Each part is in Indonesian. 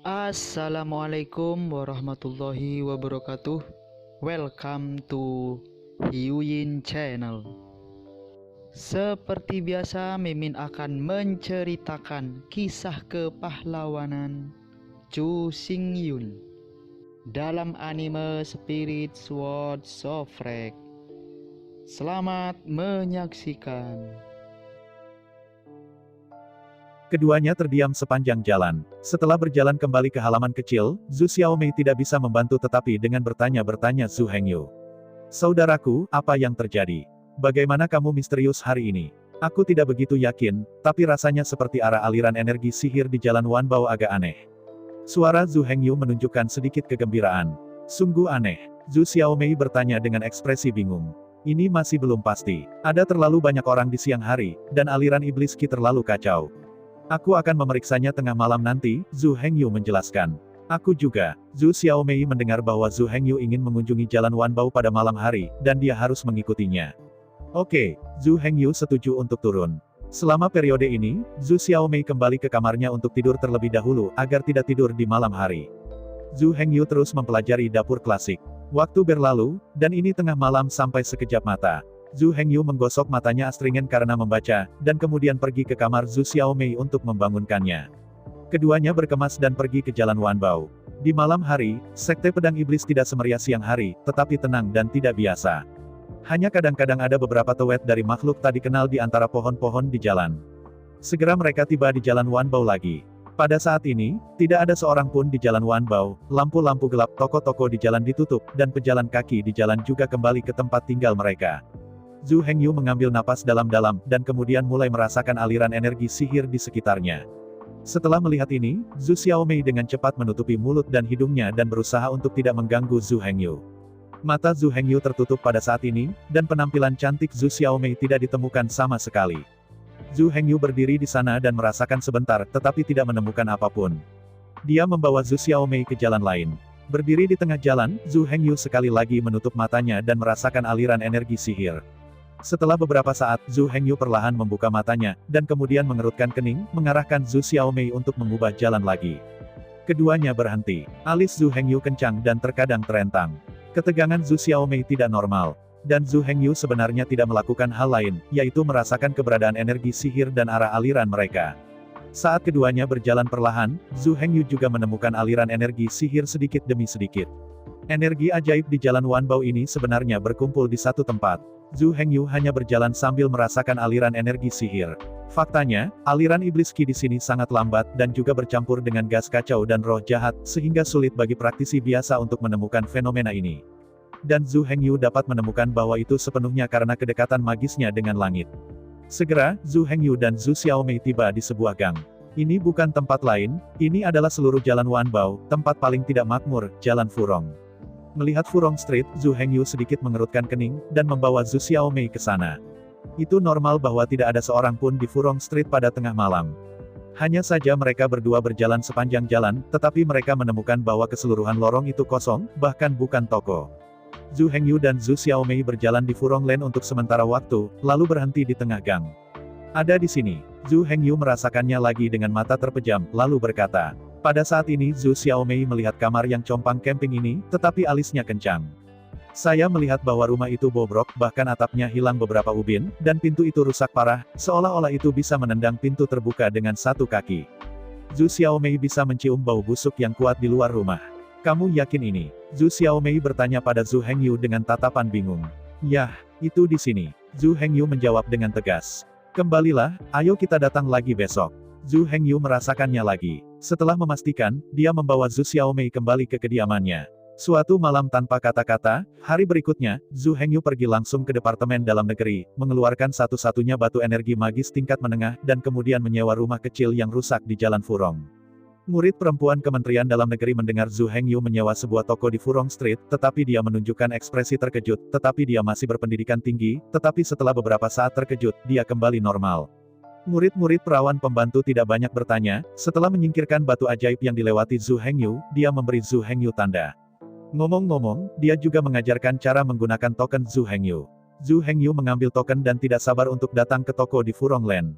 Assalamualaikum warahmatullahi wabarakatuh. Welcome to Hyuyin Channel. Seperti biasa, Mimin akan menceritakan kisah kepahlawanan Chu Xingyun dalam anime Spirit Sword Sofrek. Selamat menyaksikan. Keduanya terdiam sepanjang jalan. Setelah berjalan kembali ke halaman kecil, Zhu Xiaomei tidak bisa membantu tetapi dengan bertanya-bertanya Zhu Hengyu. Saudaraku, apa yang terjadi? Bagaimana kamu misterius hari ini? Aku tidak begitu yakin, tapi rasanya seperti arah aliran energi sihir di jalan Wanbao agak aneh. Suara Zhu Hengyu menunjukkan sedikit kegembiraan. Sungguh aneh. Zhu Xiaomei bertanya dengan ekspresi bingung. Ini masih belum pasti. Ada terlalu banyak orang di siang hari, dan aliran iblis Qi terlalu kacau. Aku akan memeriksanya tengah malam nanti, Zhu Hengyu menjelaskan. Aku juga. Zhu Xiaomei mendengar bahwa Zhu Hengyu ingin mengunjungi jalan Wanbao pada malam hari, dan dia harus mengikutinya. Oke, Zhu Hengyu setuju untuk turun. Selama periode ini, Zhu Xiaomei kembali ke kamarnya untuk tidur terlebih dahulu, agar tidak tidur di malam hari. Zhu Hengyu terus mempelajari dapur klasik. Waktu berlalu, dan ini tengah malam sampai sekejap mata. Zhu Hengyu menggosok matanya astringen karena membaca, dan kemudian pergi ke kamar Zhu Xiaomei untuk membangunkannya. Keduanya berkemas dan pergi ke jalan Wanbao. Di malam hari, sekte pedang iblis tidak semeriah siang hari, tetapi tenang dan tidak biasa. Hanya kadang-kadang ada beberapa tewet dari makhluk tak dikenal di antara pohon-pohon di jalan. Segera mereka tiba di jalan Wanbao lagi. Pada saat ini, tidak ada seorang pun di jalan Wanbao, lampu-lampu gelap, toko-toko di jalan ditutup, dan pejalan kaki di jalan juga kembali ke tempat tinggal mereka. Zhu Hengyu mengambil napas dalam-dalam, dan kemudian mulai merasakan aliran energi sihir di sekitarnya. Setelah melihat ini, Zhu Xiaomei dengan cepat menutupi mulut dan hidungnya dan berusaha untuk tidak mengganggu Zhu Hengyu. Mata Zhu Hengyu tertutup pada saat ini, dan penampilan cantik Zhu Xiaomei tidak ditemukan sama sekali. Zhu Hengyu berdiri di sana dan merasakan sebentar, tetapi tidak menemukan apapun. Dia membawa Zhu Xiaomei ke jalan lain. Berdiri di tengah jalan, Zhu Hengyu sekali lagi menutup matanya dan merasakan aliran energi sihir. Setelah beberapa saat, Zhu Hengyu perlahan membuka matanya, dan kemudian mengerutkan kening, mengarahkan Zhu Xiaomei untuk mengubah jalan lagi. Keduanya berhenti. Alis Zhu Hengyu kencang dan terkadang terentang. Ketegangan Zhu Xiaomei tidak normal. Dan Zhu Hengyu sebenarnya tidak melakukan hal lain, yaitu merasakan keberadaan energi sihir dan arah aliran mereka. Saat keduanya berjalan perlahan, Zhu Hengyu juga menemukan aliran energi sihir sedikit demi sedikit. Energi ajaib di jalan Wanbao ini sebenarnya berkumpul di satu tempat. Zhu Hengyu hanya berjalan sambil merasakan aliran energi sihir. Faktanya, aliran iblis Qi di sini sangat lambat dan juga bercampur dengan gas kacau dan roh jahat, sehingga sulit bagi praktisi biasa untuk menemukan fenomena ini. Dan Zhu Hengyu dapat menemukan bahwa itu sepenuhnya karena kedekatan magisnya dengan langit. Segera, Zhu Hengyu dan Zhu Xiaomei tiba di sebuah gang. Ini bukan tempat lain, ini adalah seluruh jalan Wanbao, tempat paling tidak makmur, jalan Furong. Melihat Furong Street, Zhu Hengyu sedikit mengerutkan kening, dan membawa Zhu Xiaomei ke sana. Itu normal bahwa tidak ada seorang pun di Furong Street pada tengah malam. Hanya saja mereka berdua berjalan sepanjang jalan, tetapi mereka menemukan bahwa keseluruhan lorong itu kosong, bahkan bukan toko. Zhu Hengyu dan Zhu Xiaomei berjalan di Furong Lane untuk sementara waktu, lalu berhenti di tengah gang. Ada di sini. Zhu Hengyu merasakannya lagi dengan mata terpejam, lalu berkata. Pada saat ini Zhu Xiaomei melihat kamar yang compang camping ini, tetapi alisnya kencang. Saya melihat bahwa rumah itu bobrok, bahkan atapnya hilang beberapa ubin, dan pintu itu rusak parah, seolah-olah itu bisa menendang pintu terbuka dengan satu kaki. Zhu Xiaomei bisa mencium bau busuk yang kuat di luar rumah. Kamu yakin ini? Zhu Xiaomei bertanya pada Zhu Hengyu dengan tatapan bingung. Yah, itu di sini. Zhu Hengyu menjawab dengan tegas. Kembalilah, ayo kita datang lagi besok. Zhu Hengyu merasakannya lagi. Setelah memastikan, dia membawa Zhu Xiaomei kembali ke kediamannya. Suatu malam tanpa kata-kata, hari berikutnya, Zhu Hengyu pergi langsung ke Departemen Dalam Negeri, mengeluarkan satu-satunya batu energi magis tingkat menengah, dan kemudian menyewa rumah kecil yang rusak di Jalan Furong. Murid perempuan Kementerian Dalam Negeri mendengar Zhu Hengyu menyewa sebuah toko di Furong Street, tetapi dia menunjukkan ekspresi terkejut, tetapi dia masih berpendidikan tinggi, tetapi setelah beberapa saat terkejut, dia kembali normal. Murid-murid perawan pembantu tidak banyak bertanya, setelah menyingkirkan batu ajaib yang dilewati Zhu Hengyu, dia memberi Zhu Hengyu tanda. Ngomong-ngomong, dia juga mengajarkan cara menggunakan token Zhu Hengyu. Zhu Hengyu mengambil token dan tidak sabar untuk datang ke toko di Furong Lane.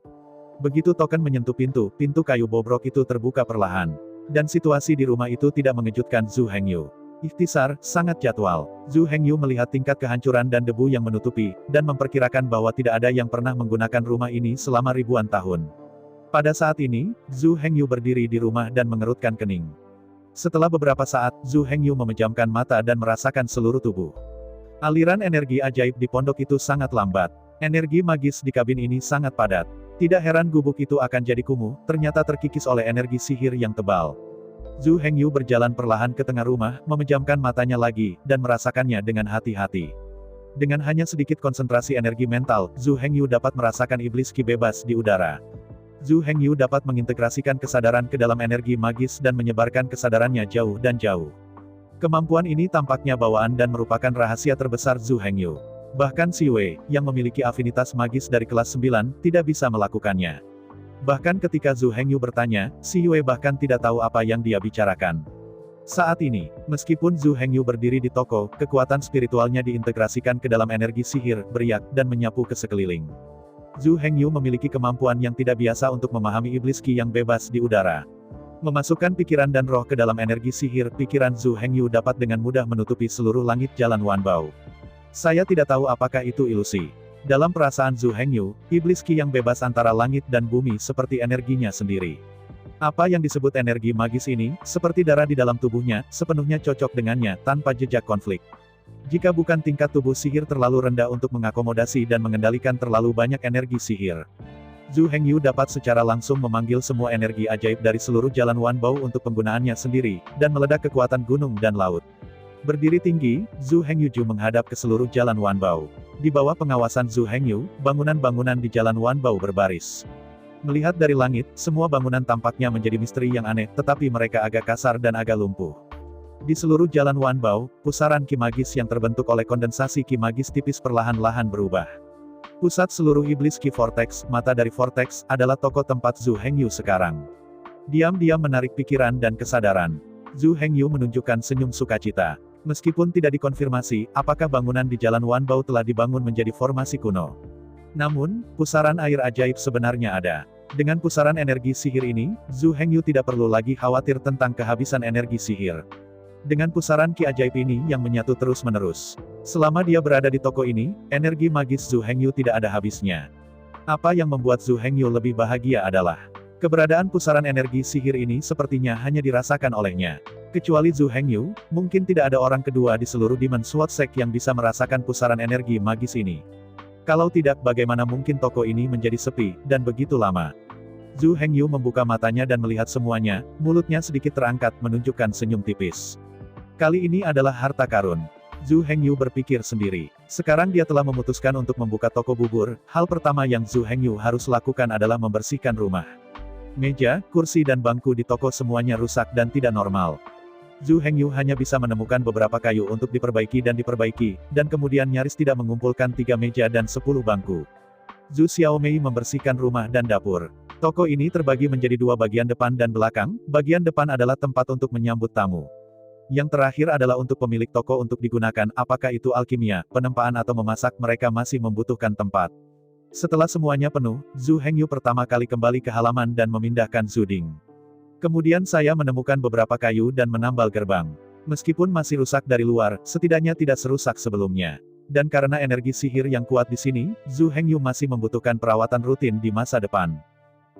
Begitu token menyentuh pintu kayu bobrok itu terbuka perlahan. Dan situasi di rumah itu tidak mengejutkan Zhu Hengyu. Ikhtisar, sangat jadwal. Zhu Hengyu melihat tingkat kehancuran dan debu yang menutupi, dan memperkirakan bahwa tidak ada yang pernah menggunakan rumah ini selama ribuan tahun. Pada saat ini, Zhu Hengyu berdiri di rumah dan mengerutkan kening. Setelah beberapa saat, Zhu Hengyu memejamkan mata dan merasakan seluruh tubuh. Aliran energi ajaib di pondok itu sangat lambat. Energi magis di kabin ini sangat padat. Tidak heran gubuk itu akan jadi kumuh, ternyata terkikis oleh energi sihir yang tebal. Zhu Hengyu berjalan perlahan ke tengah rumah, memejamkan matanya lagi, dan merasakannya dengan hati-hati. Dengan hanya sedikit konsentrasi energi mental, Zhu Hengyu dapat merasakan iblis ki bebas di udara. Zhu Hengyu dapat mengintegrasikan kesadaran ke dalam energi magis dan menyebarkan kesadarannya jauh dan jauh. Kemampuan ini tampaknya bawaan dan merupakan rahasia terbesar Zhu Hengyu. Bahkan Si Wei, yang memiliki afinitas magis dari kelas 9, tidak bisa melakukannya. Bahkan ketika Zhu Hengyu bertanya, Si Wei bahkan tidak tahu apa yang dia bicarakan. Saat ini, meskipun Zhu Hengyu berdiri di toko, kekuatan spiritualnya diintegrasikan ke dalam energi sihir, beriak, dan menyapu ke sekeliling. Zhu Hengyu memiliki kemampuan yang tidak biasa untuk memahami iblis ki yang bebas di udara. Memasukkan pikiran dan roh ke dalam energi sihir, pikiran Zhu Hengyu dapat dengan mudah menutupi seluruh langit jalan Wanbao. Saya tidak tahu apakah itu ilusi. Dalam perasaan Zhu Hengyu, iblis ki yang bebas antara langit dan bumi seperti energinya sendiri. Apa yang disebut energi magis ini, seperti darah di dalam tubuhnya, sepenuhnya cocok dengannya, tanpa jejak konflik. Jika bukan tingkat tubuh sihir terlalu rendah untuk mengakomodasi dan mengendalikan terlalu banyak energi sihir. Zhu Hengyu dapat secara langsung memanggil semua energi ajaib dari seluruh jalan Wanbao untuk penggunaannya sendiri, dan meledak kekuatan gunung dan laut. Berdiri tinggi, Zhu Hengyu menghadap ke seluruh jalan Wanbao. Di bawah pengawasan Zhu Hengyu, bangunan-bangunan di jalan Wanbao berbaris. Melihat dari langit, semua bangunan tampaknya menjadi misteri yang aneh, tetapi mereka agak kasar dan agak lumpuh. Di seluruh jalan Wanbao, pusaran ki magis yang terbentuk oleh kondensasi ki magis tipis perlahan-lahan berubah. Pusat seluruh iblis ki vortex, mata dari vortex, adalah toko tempat Zhu Hengyu sekarang. Diam-diam menarik pikiran dan kesadaran. Zhu Hengyu menunjukkan senyum sukacita. Meskipun tidak dikonfirmasi, apakah bangunan di jalan Wanbao telah dibangun menjadi formasi kuno. Namun, pusaran air ajaib sebenarnya ada. Dengan pusaran energi sihir ini, Zhu Hengyu tidak perlu lagi khawatir tentang kehabisan energi sihir. Dengan pusaran ki ajaib ini yang menyatu terus-menerus. Selama dia berada di toko ini, energi magis Zhu Hengyu tidak ada habisnya. Apa yang membuat Zhu Hengyu lebih bahagia adalah keberadaan pusaran energi sihir ini sepertinya hanya dirasakan olehnya. Kecuali Zhu Hengyu, mungkin tidak ada orang kedua di seluruh Demon Sword Sect yang bisa merasakan pusaran energi magis ini. Kalau tidak, bagaimana mungkin toko ini menjadi sepi, dan begitu lama? Zhu Hengyu membuka matanya dan melihat semuanya, mulutnya sedikit terangkat menunjukkan senyum tipis. Kali ini adalah harta karun. Zhu Hengyu berpikir sendiri. Sekarang dia telah memutuskan untuk membuka toko bubur, hal pertama yang Zhu Hengyu harus lakukan adalah membersihkan rumah. Meja, kursi dan bangku di toko semuanya rusak dan tidak normal. Zhu Hengyu hanya bisa menemukan beberapa kayu untuk diperbaiki, dan kemudian nyaris tidak mengumpulkan 3 meja dan 10 bangku. Zhu Xiaomei membersihkan rumah dan dapur. Toko ini terbagi menjadi 2 bagian depan dan belakang, bagian depan adalah tempat untuk menyambut tamu. Yang terakhir adalah untuk pemilik toko untuk digunakan, apakah itu alkimia, penempaan atau memasak, mereka masih membutuhkan tempat. Setelah semuanya penuh, Zhu Hengyu pertama kali kembali ke halaman dan memindahkan zuding. Kemudian saya menemukan beberapa kayu dan menambal gerbang. Meskipun masih rusak dari luar, setidaknya tidak serusak sebelumnya. Dan karena energi sihir yang kuat di sini, Zhu Hengyu masih membutuhkan perawatan rutin di masa depan.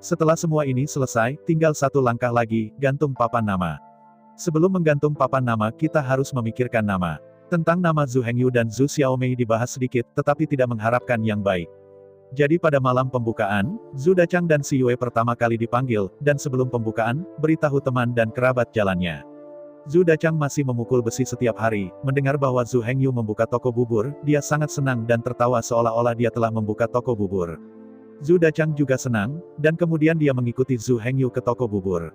Setelah semua ini selesai, tinggal satu langkah lagi, gantung papan nama. Sebelum menggantung papan nama, kita harus memikirkan nama. Tentang nama Zhu Hengyu dan Zhu Xiaomei dibahas sedikit, tetapi tidak mengharapkan yang baik. Jadi pada malam pembukaan, Zhu Dachang dan Si Yue pertama kali dipanggil, dan sebelum pembukaan, beritahu teman dan kerabat jalannya. Zhu Dachang masih memukul besi setiap hari, mendengar bahwa Zhu Hengyu membuka toko bubur, dia sangat senang dan tertawa seolah-olah dia telah membuka toko bubur. Zhu Dachang juga senang, dan kemudian dia mengikuti Zhu Hengyu ke toko bubur.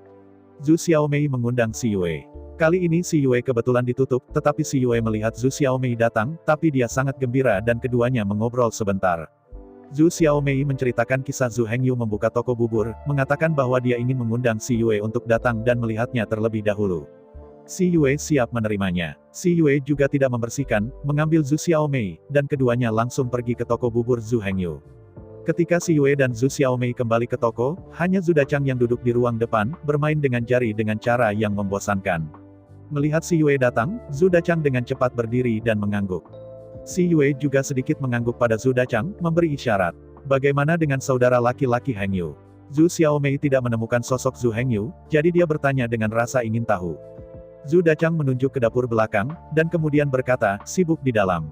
Zhu Xiaomei mengundang Si Yue. Kali ini Si Yue kebetulan ditutup, tetapi Si Yue melihat Zhu Xiaomei datang, tapi dia sangat gembira dan keduanya mengobrol sebentar. Zhu Xiaomei menceritakan kisah Zhu Hengyu membuka toko bubur, mengatakan bahwa dia ingin mengundang Si Yue untuk datang dan melihatnya terlebih dahulu. Si Yue siap menerimanya. Si Yue juga tidak membersihkan, mengambil Zhu Xiaomei, dan keduanya langsung pergi ke toko bubur Zhu Hengyu. Ketika Si Yue dan Zhu Xiaomei kembali ke toko, hanya Zhu Dachang yang duduk di ruang depan, bermain dengan jari dengan cara yang membosankan. Melihat Si Yue datang, Zhu Dachang dengan cepat berdiri dan mengangguk. Si Yue juga sedikit mengangguk pada Zhu Dachang, memberi isyarat. Bagaimana dengan saudara laki-laki Heng Yu? Zhu Xiaomei tidak menemukan sosok Zhu Heng Yu, jadi dia bertanya dengan rasa ingin tahu. Zhu Dachang menunjuk ke dapur belakang, dan kemudian berkata, sibuk di dalam.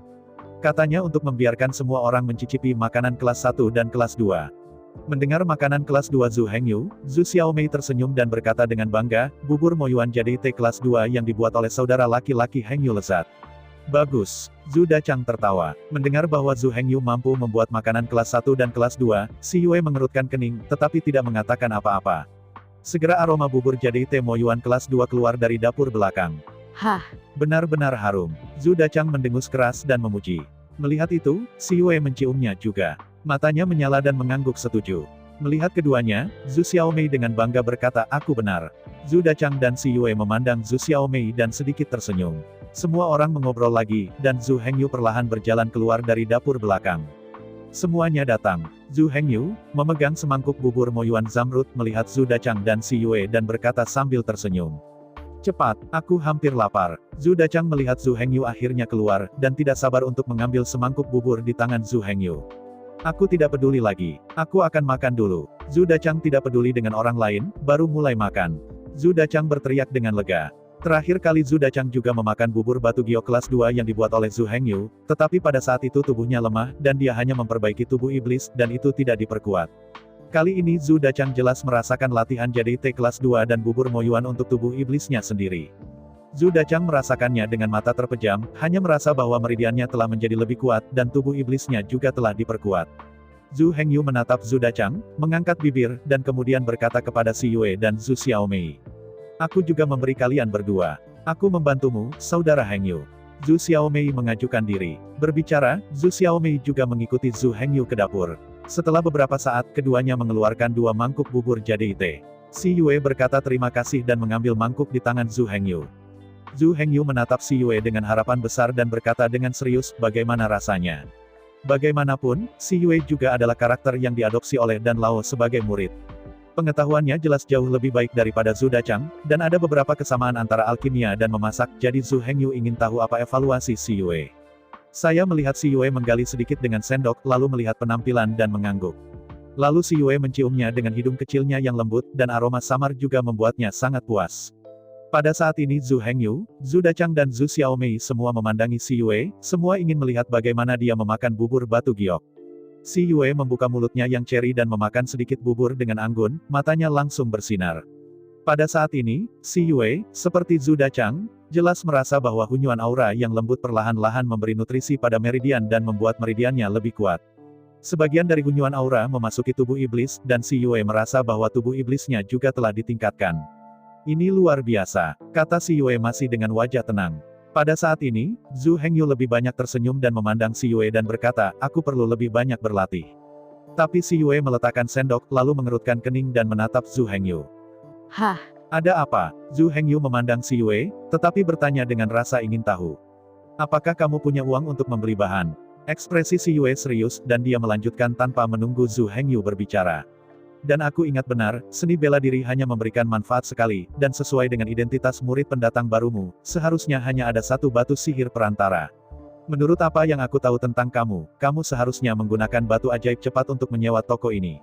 Katanya untuk membiarkan semua orang mencicipi makanan kelas 1 dan kelas 2. Mendengar makanan kelas 2 Zhu Heng Yu, Zhu Xiaomei tersenyum dan berkata dengan bangga, bubur Moyuan jadi teh kelas 2 yang dibuat oleh saudara laki-laki Heng Yu lezat. Bagus. Zhu Dachang tertawa. Mendengar bahwa Zhu Heng Yu mampu membuat makanan kelas 1 dan kelas 2, Si Yue mengerutkan kening, tetapi tidak mengatakan apa-apa. Segera aroma bubur jadi teh Moyuan kelas 2 keluar dari dapur belakang. Hah, Benar-benar harum. Zhu Dachang mendengus keras dan memuji. Melihat itu, Si Yue menciumnya juga. Matanya menyala dan mengangguk setuju. Melihat keduanya, Zhu Xiaomei dengan bangga berkata, aku benar. Zhu Dachang dan Si Yue memandang Zhu Xiaomei dan sedikit tersenyum. Semua orang mengobrol lagi, dan Zhu Heng Yu perlahan berjalan keluar dari dapur belakang. Semuanya datang. Zhu Heng Yu, memegang semangkuk bubur Moyuan Zamrud, melihat Zhu Dachang dan Si Yue dan berkata sambil tersenyum. Cepat, aku hampir lapar. Zhu Dachang melihat Zhu Heng Yu akhirnya keluar, dan tidak sabar untuk mengambil semangkuk bubur di tangan Zhu Heng Yu. Aku tidak peduli lagi. Aku akan makan dulu. Zhu Dachang tidak peduli dengan orang lain, baru mulai makan. Zhu Dachang berteriak dengan lega. Terakhir kali Zhu Dachang juga memakan bubur batu giok kelas 2 yang dibuat oleh Zhu Heng Yu, tetapi pada saat itu tubuhnya lemah, dan dia hanya memperbaiki tubuh iblis, dan itu tidak diperkuat. Kali ini Zhu Dachang jelas merasakan latihan jadi teh kelas 2 dan bubur Moyuan untuk tubuh iblisnya sendiri. Zhu Dachang merasakannya dengan mata terpejam, hanya merasa bahwa meridiannya telah menjadi lebih kuat, dan tubuh iblisnya juga telah diperkuat. Zhu Heng Yu menatap Zhu Dachang, mengangkat bibir, dan kemudian berkata kepada Si Yue dan Zhu Xiaomei. Aku juga memberi kalian berdua. Aku membantumu, saudara Heng Yu. Zhu Xiaomei mengajukan diri. Berbicara, Zhu Xiaomei juga mengikuti Zhu Heng Yu ke dapur. Setelah beberapa saat, keduanya mengeluarkan 2 mangkuk bubur jadi teh. Si Yue berkata terima kasih dan mengambil mangkuk di tangan Zhu Heng Yu. Zhu Heng Yu menatap Si Yue dengan harapan besar dan berkata dengan serius, bagaimana rasanya? Bagaimanapun, Si Yue juga adalah karakter yang diadopsi oleh Dan Lao sebagai murid. Pengetahuannya jelas jauh lebih baik daripada Zhu Dachang, dan ada beberapa kesamaan antara alkimia dan memasak, jadi Zhu Heng Yu ingin tahu apa evaluasi Si Yue. Saya melihat Si Yue menggali sedikit dengan sendok, lalu melihat penampilan dan mengangguk. Lalu Si Yue menciumnya dengan hidung kecilnya yang lembut, dan aroma samar juga membuatnya sangat puas. Pada saat ini Zhu Heng Yu, Zhu Dachang dan Zhu Xiaomei semua memandangi Si Yue, semua ingin melihat bagaimana dia memakan bubur batu giok. Si Yue membuka mulutnya yang ceri dan memakan sedikit bubur dengan anggun, matanya langsung bersinar. Pada saat ini, Si Yue, seperti Zhu Dachang, jelas merasa bahwa hunyuan aura yang lembut perlahan-lahan memberi nutrisi pada meridian dan membuat meridiannya lebih kuat. Sebagian dari hunyuan aura memasuki tubuh iblis, dan Si Yue merasa bahwa tubuh iblisnya juga telah ditingkatkan. Ini luar biasa, kata Si Yue masih dengan wajah tenang. Pada saat ini, Zhu Heng Yu lebih banyak tersenyum dan memandang Si Yue dan berkata, aku perlu lebih banyak berlatih. Tapi Si Yue meletakkan sendok, lalu mengerutkan kening dan menatap Zhu Heng Yu. hah, Ada apa? Zhu Heng Yu memandang Si Yue, tetapi bertanya dengan rasa ingin tahu. Apakah kamu punya uang untuk membeli bahan? Ekspresi Si Yue serius, dan dia melanjutkan tanpa menunggu Zhu Heng Yu berbicara. Dan aku ingat benar, seni bela diri hanya memberikan manfaat sekali, dan sesuai dengan identitas murid pendatang barumu, seharusnya hanya ada satu batu sihir perantara. Menurut apa yang aku tahu tentang kamu, kamu seharusnya menggunakan batu ajaib cepat untuk menyewa toko ini.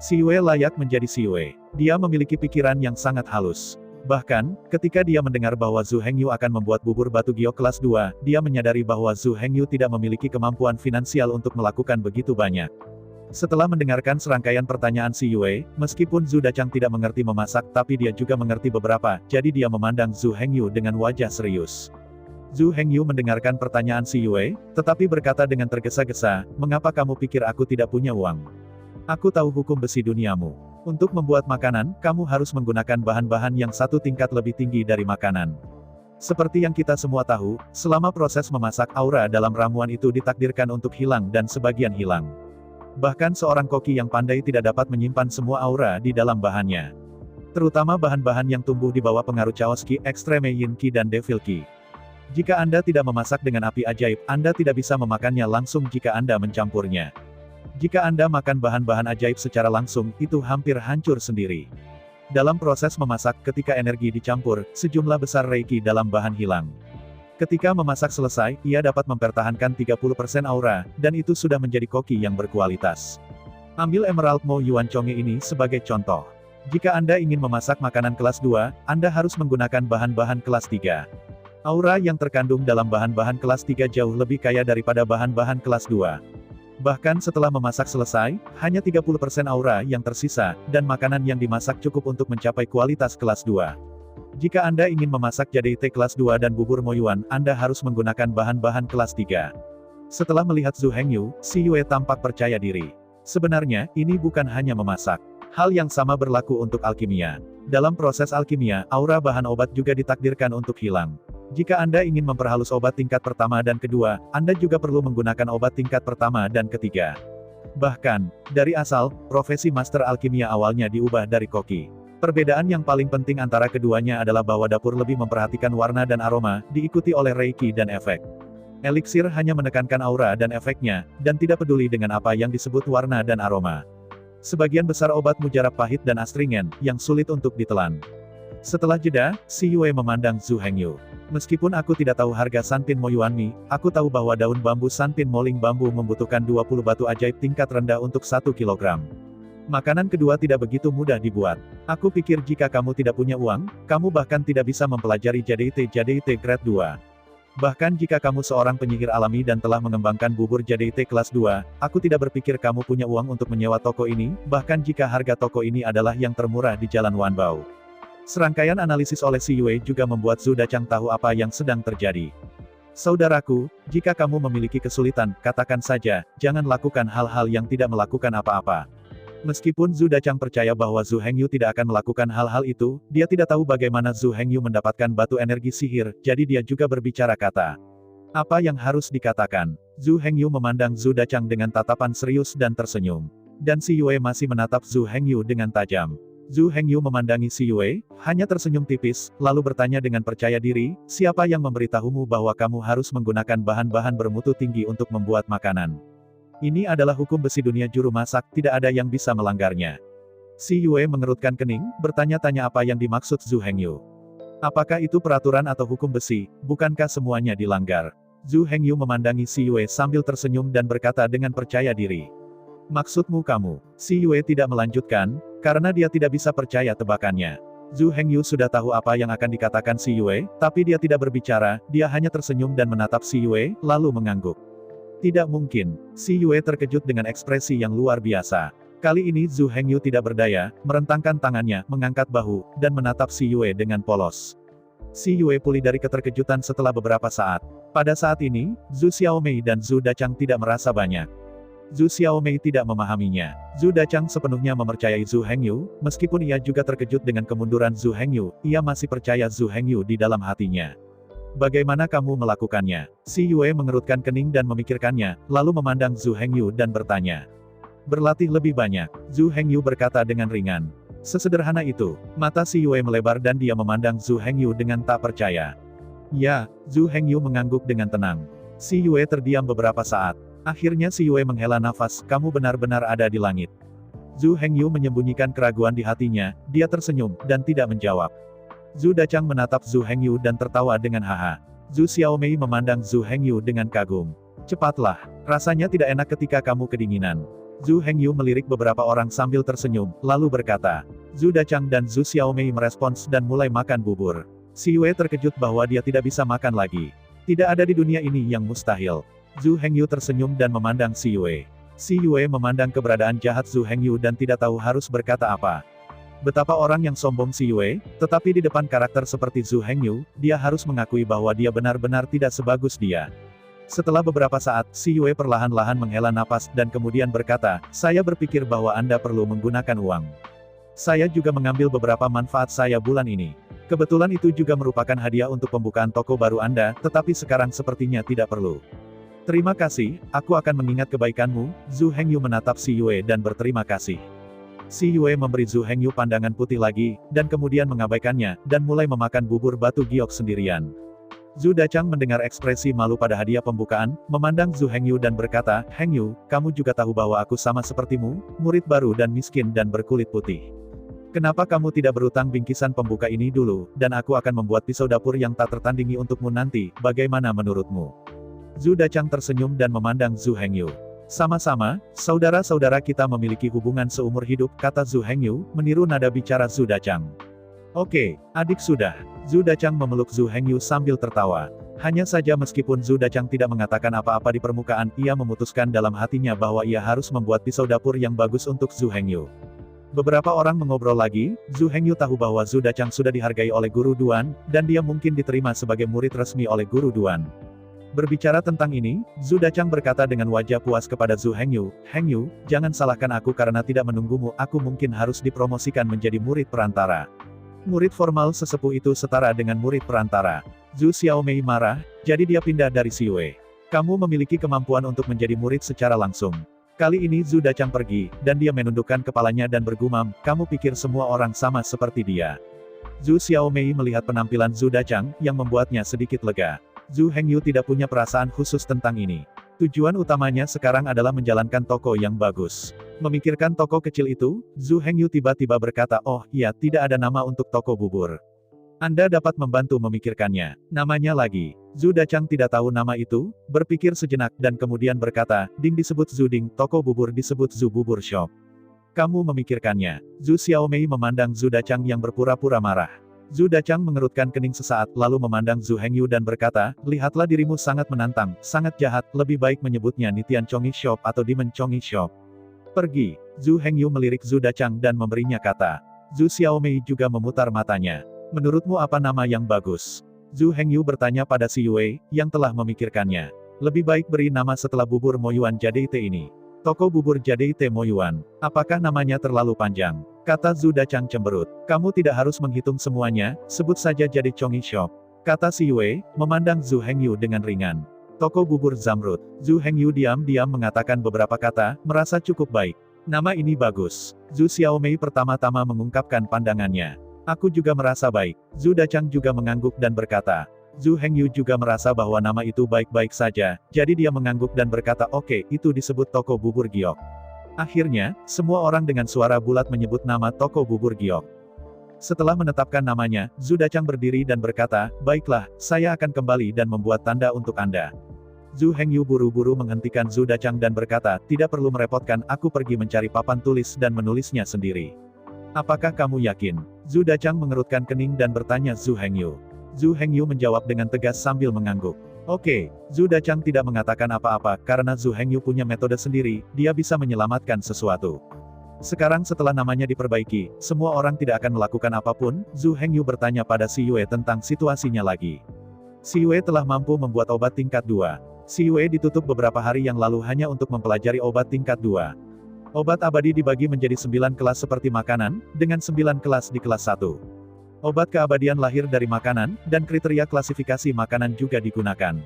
Si Yue layak menjadi Si Yue. Dia memiliki pikiran yang sangat halus. Bahkan, ketika dia mendengar bahwa Zhu Heng Yu akan membuat bubur batu giok kelas 2, dia menyadari bahwa Zhu Heng Yu tidak memiliki kemampuan finansial untuk melakukan begitu banyak. Setelah mendengarkan serangkaian pertanyaan Si Yue, meskipun Zhu Dachang tidak mengerti memasak tapi dia juga mengerti beberapa, jadi dia memandang Zhu Heng Yu dengan wajah serius. Zhu Heng Yu mendengarkan pertanyaan Si Yue, tetapi berkata dengan tergesa-gesa, mengapa kamu pikir aku tidak punya uang? Aku tahu hukum besi duniamu. Untuk membuat makanan, kamu harus menggunakan bahan-bahan yang satu tingkat lebih tinggi dari makanan. Seperti yang kita semua tahu, selama proses memasak aura dalam ramuan itu ditakdirkan untuk hilang dan sebagian hilang. Bahkan seorang koki yang pandai tidak dapat menyimpan semua aura di dalam bahannya. Terutama bahan-bahan yang tumbuh di bawah pengaruh Chaos Qi, Extreme Yin Qi dan Devil Qi. Jika Anda tidak memasak dengan api ajaib, Anda tidak bisa memakannya langsung jika Anda mencampurnya. Jika Anda makan bahan-bahan ajaib secara langsung, itu hampir hancur sendiri. Dalam proses memasak, ketika energi dicampur, sejumlah besar reiki dalam bahan hilang. Ketika memasak selesai, ia dapat mempertahankan 30% aura, dan itu sudah menjadi koki yang berkualitas. Ambil Emerald Mo Yuan Chonge ini sebagai contoh. Jika Anda ingin memasak makanan kelas 2, Anda harus menggunakan bahan-bahan kelas 3. Aura yang terkandung dalam bahan-bahan kelas 3 jauh lebih kaya daripada bahan-bahan kelas 2. Bahkan setelah memasak selesai, hanya 30% aura yang tersisa, dan makanan yang dimasak cukup untuk mencapai kualitas kelas 2. Jika Anda ingin memasak JDT kelas 2 dan bubur Moyuan, Anda harus menggunakan bahan-bahan kelas 3. Setelah melihat Zhu Hengyu, Si Yue tampak percaya diri. Sebenarnya, ini bukan hanya memasak. Hal yang sama berlaku untuk alkimia. Dalam proses alkimia, aura bahan obat juga ditakdirkan untuk hilang. Jika Anda ingin memperhalus obat tingkat pertama dan kedua, Anda juga perlu menggunakan obat tingkat pertama dan ketiga. Bahkan, dari asal, profesi master alkimia awalnya diubah dari koki. Perbedaan yang paling penting antara keduanya adalah bahwa dapur lebih memperhatikan warna dan aroma, diikuti oleh reiki dan efek. Eliksir hanya menekankan aura dan efeknya, dan tidak peduli dengan apa yang disebut warna dan aroma. Sebagian besar obat mujarab pahit dan astringen, yang sulit untuk ditelan. Setelah jeda, Si Yue memandang Zhu Hengyu. Meskipun aku tidak tahu harga Sanpin Moyuanmi, aku tahu bahwa daun bambu Sanpin Moling Bambu membutuhkan 20 batu ajaib tingkat rendah untuk 1 kilogram. Makanan kedua tidak begitu mudah dibuat. Aku pikir jika kamu tidak punya uang, kamu bahkan tidak bisa mempelajari JDT grade 2. Bahkan jika kamu seorang penyihir alami dan telah mengembangkan bubur JDT kelas 2, aku tidak berpikir kamu punya uang untuk menyewa toko ini, bahkan jika harga toko ini adalah yang termurah di Jalan Wanbao. Serangkaian analisis oleh Si Yue juga membuat Zhu Dachang tahu apa yang sedang terjadi. Saudaraku, jika kamu memiliki kesulitan, katakan saja, jangan lakukan hal-hal yang tidak melakukan apa-apa. Meskipun Zhu Dachang percaya bahwa Zhu Hengyu tidak akan melakukan hal-hal itu, dia tidak tahu bagaimana Zhu Hengyu mendapatkan batu energi sihir, jadi dia juga berbicara kata. Apa yang harus dikatakan? Zhu Hengyu memandang Zhu Dachang dengan tatapan serius dan tersenyum. Dan Si Yue masih menatap Zhu Hengyu dengan tajam. Zhu Hengyu memandangi Si Yue, hanya tersenyum tipis, lalu bertanya dengan percaya diri, siapa yang memberitahumu bahwa kamu harus menggunakan bahan-bahan bermutu tinggi untuk membuat makanan? Ini adalah hukum besi dunia juru masak, tidak ada yang bisa melanggarnya. Si Yue mengerutkan kening, bertanya-tanya apa yang dimaksud Zhu Hengyu. Apakah itu peraturan atau hukum besi, bukankah semuanya dilanggar? Zhu Hengyu memandangi Si Yue sambil tersenyum dan berkata dengan percaya diri. Maksudmu kamu? Si Yue tidak melanjutkan, karena dia tidak bisa percaya tebakannya. Zhu Hengyu sudah tahu apa yang akan dikatakan Si Yue, tapi dia tidak berbicara, dia hanya tersenyum dan menatap Si Yue, lalu mengangguk. Tidak mungkin. Si Yue terkejut dengan ekspresi yang luar biasa. Kali ini Zhu Hengyu tidak berdaya, merentangkan tangannya, mengangkat bahu, dan menatap Si Yue dengan polos. Si Yue pulih dari keterkejutan setelah beberapa saat. Pada saat ini, Zhu Xiaomei dan Zhu Dachang tidak merasa banyak. Zhu Xiaomei tidak memahaminya. Zhu Dachang sepenuhnya mempercayai Zhu Hengyu, meskipun ia juga terkejut dengan kemunduran Zhu Hengyu, ia masih percaya Zhu Hengyu di dalam hatinya. Bagaimana kamu melakukannya? Si Yue mengerutkan kening dan memikirkannya, lalu memandang Zhu Hengyu dan bertanya. Berlatih lebih banyak, Zhu Hengyu berkata dengan ringan. Sesederhana itu, mata Si Yue melebar dan dia memandang Zhu Hengyu dengan tak percaya. Ya, Zhu Hengyu mengangguk dengan tenang. Si Yue terdiam beberapa saat. Akhirnya Si Yue menghela nafas, kamu benar-benar ada di langit. Zhu Hengyu menyembunyikan keraguan di hatinya, dia tersenyum, dan tidak menjawab. Zhu Dachang menatap Zhu Hengyu dan tertawa dengan haha. Zhu Xiaomei memandang Zhu Hengyu dengan kagum. Cepatlah, rasanya tidak enak ketika kamu kedinginan. Zhu Hengyu melirik beberapa orang sambil tersenyum, lalu berkata. Zhu Dachang dan Zhu Xiaomei merespons dan mulai makan bubur. Si Yue terkejut bahwa dia tidak bisa makan lagi. Tidak ada di dunia ini yang mustahil. Zhu Hengyu tersenyum dan memandang Si Yue. Si Yue memandang keberadaan jahat Zhu Hengyu dan tidak tahu harus berkata apa. Betapa orang yang sombong Si Yue, tetapi di depan karakter seperti Zhu Hengyu, dia harus mengakui bahwa dia benar-benar tidak sebagus dia. Setelah beberapa saat, Si Yue perlahan-lahan menghela napas dan kemudian berkata, saya berpikir bahwa Anda perlu menggunakan uang. Saya juga mengambil beberapa manfaat saya bulan ini. Kebetulan itu juga merupakan hadiah untuk pembukaan toko baru Anda, tetapi sekarang sepertinya tidak perlu. Terima kasih, aku akan mengingat kebaikanmu. Zhu Hengyu menatap Si Yue dan berterima kasih. Si Yue memberi Zhu Hengyu pandangan putih lagi, dan kemudian mengabaikannya, dan mulai memakan bubur batu giok sendirian. Zhu Dachang mendengar ekspresi malu pada hadiah pembukaan, memandang Zhu Hengyu dan berkata, "Hengyu, kamu juga tahu bahwa aku sama sepertimu, murid baru dan miskin dan berkulit putih. Kenapa kamu tidak berutang bingkisan pembuka ini dulu, dan aku akan membuat pisau dapur yang tak tertandingi untukmu nanti, bagaimana menurutmu?" Zhu Dachang tersenyum dan memandang Zhu Hengyu. "Sama-sama, saudara-saudara kita memiliki hubungan seumur hidup," kata Zhu Hengyu, meniru nada bicara Zhu Dachang. "Oke, adik sudah." Zhu Dachang memeluk Zhu Hengyu sambil tertawa. Hanya saja meskipun Zhu Dachang tidak mengatakan apa-apa di permukaan, ia memutuskan dalam hatinya bahwa ia harus membuat pisau dapur yang bagus untuk Zhu Hengyu. Beberapa orang mengobrol lagi, Zhu Hengyu tahu bahwa Zhu Dachang sudah dihargai oleh Guru Duan, dan dia mungkin diterima sebagai murid resmi oleh Guru Duan. Berbicara tentang ini, Zhu Dachang berkata dengan wajah puas kepada Zhu Hengyu, "Hengyu, jangan salahkan aku karena tidak menunggumu, aku mungkin harus dipromosikan menjadi murid perantara." Murid formal sesepuh itu setara dengan murid perantara. Zhu Xiaomei marah, jadi dia pindah dari Xiyue. "Kamu memiliki kemampuan untuk menjadi murid secara langsung." Kali ini Zhu Dachang pergi, dan dia menundukkan kepalanya dan bergumam, "Kamu pikir semua orang sama seperti dia?" Zhu Xiaomei melihat penampilan Zhu Dachang, yang membuatnya sedikit lega. Zhu Hengyu tidak punya perasaan khusus tentang ini. Tujuan utamanya sekarang adalah menjalankan toko yang bagus. Memikirkan toko kecil itu, Zhu Hengyu tiba-tiba berkata, "Oh, iya, tidak ada nama untuk toko bubur. Anda dapat membantu memikirkannya." Namanya lagi. Zhu Dachang tidak tahu nama itu, berpikir sejenak dan kemudian berkata, "Ding disebut Zhu Ding, toko bubur disebut Zhu Bubur Shop." "Kamu memikirkannya." Zhu Xiaomei memandang Zhu Dachang yang berpura-pura marah. Zhu Dachang mengerutkan kening sesaat, lalu memandang Zhu Hengyu dan berkata, "Lihatlah dirimu sangat menantang, sangat jahat, lebih baik menyebutnya Nitian Chongi Shop atau Demon Chongi Shop. Pergi." Zhu Hengyu melirik Zhu Dachang dan memberinya kata. Zhu Xiaomei juga memutar matanya. "Menurutmu apa nama yang bagus?" Zhu Hengyu bertanya pada Xiyue, yang telah memikirkannya. "Lebih baik beri nama setelah bubur Moyuan Jadeite ini. Toko bubur Jadeite Moyuan. Apakah namanya terlalu panjang?" Kata Zhu Dachang cemberut. "Kamu tidak harus menghitung semuanya, sebut saja jadi Chongi Shop." Kata Xiyue, memandang Zhu Hengyu dengan ringan. "Toko bubur Zamrud." Zhu Hengyu diam-diam mengatakan beberapa kata, merasa cukup baik. "Nama ini bagus." Zhu Xiaomei pertama-tama mengungkapkan pandangannya. "Aku juga merasa baik." Zhu Dachang juga mengangguk dan berkata. Zhu Hengyu juga merasa bahwa nama itu baik-baik saja, jadi dia mengangguk dan berkata, "Oke, itu disebut toko bubur giok." Akhirnya, semua orang dengan suara bulat menyebut nama toko bubur giok. Setelah menetapkan namanya, Zhu Dachang berdiri dan berkata, "Baiklah, saya akan kembali dan membuat tanda untuk Anda." Zhu Hengyu buru-buru menghentikan Zhu Dachang dan berkata, "Tidak perlu merepotkan, aku pergi mencari papan tulis dan menulisnya sendiri." "Apakah kamu yakin?" Zhu Dachang mengerutkan kening dan bertanya Zhu Hengyu. Zhu Hengyu menjawab dengan tegas sambil mengangguk. "Oke." Zhu Dachang tidak mengatakan apa-apa, karena Zhu Hengyu punya metode sendiri, dia bisa menyelamatkan sesuatu. Sekarang setelah namanya diperbaiki, semua orang tidak akan melakukan apapun. Zhu Hengyu bertanya pada Xiyue tentang situasinya lagi. Xiyue telah mampu membuat obat tingkat 2. Xiyue ditutup beberapa hari yang lalu hanya untuk mempelajari obat tingkat 2. Obat abadi dibagi menjadi 9 kelas seperti makanan, dengan 9 kelas di kelas 1. Obat keabadian lahir dari makanan, dan kriteria klasifikasi makanan juga digunakan.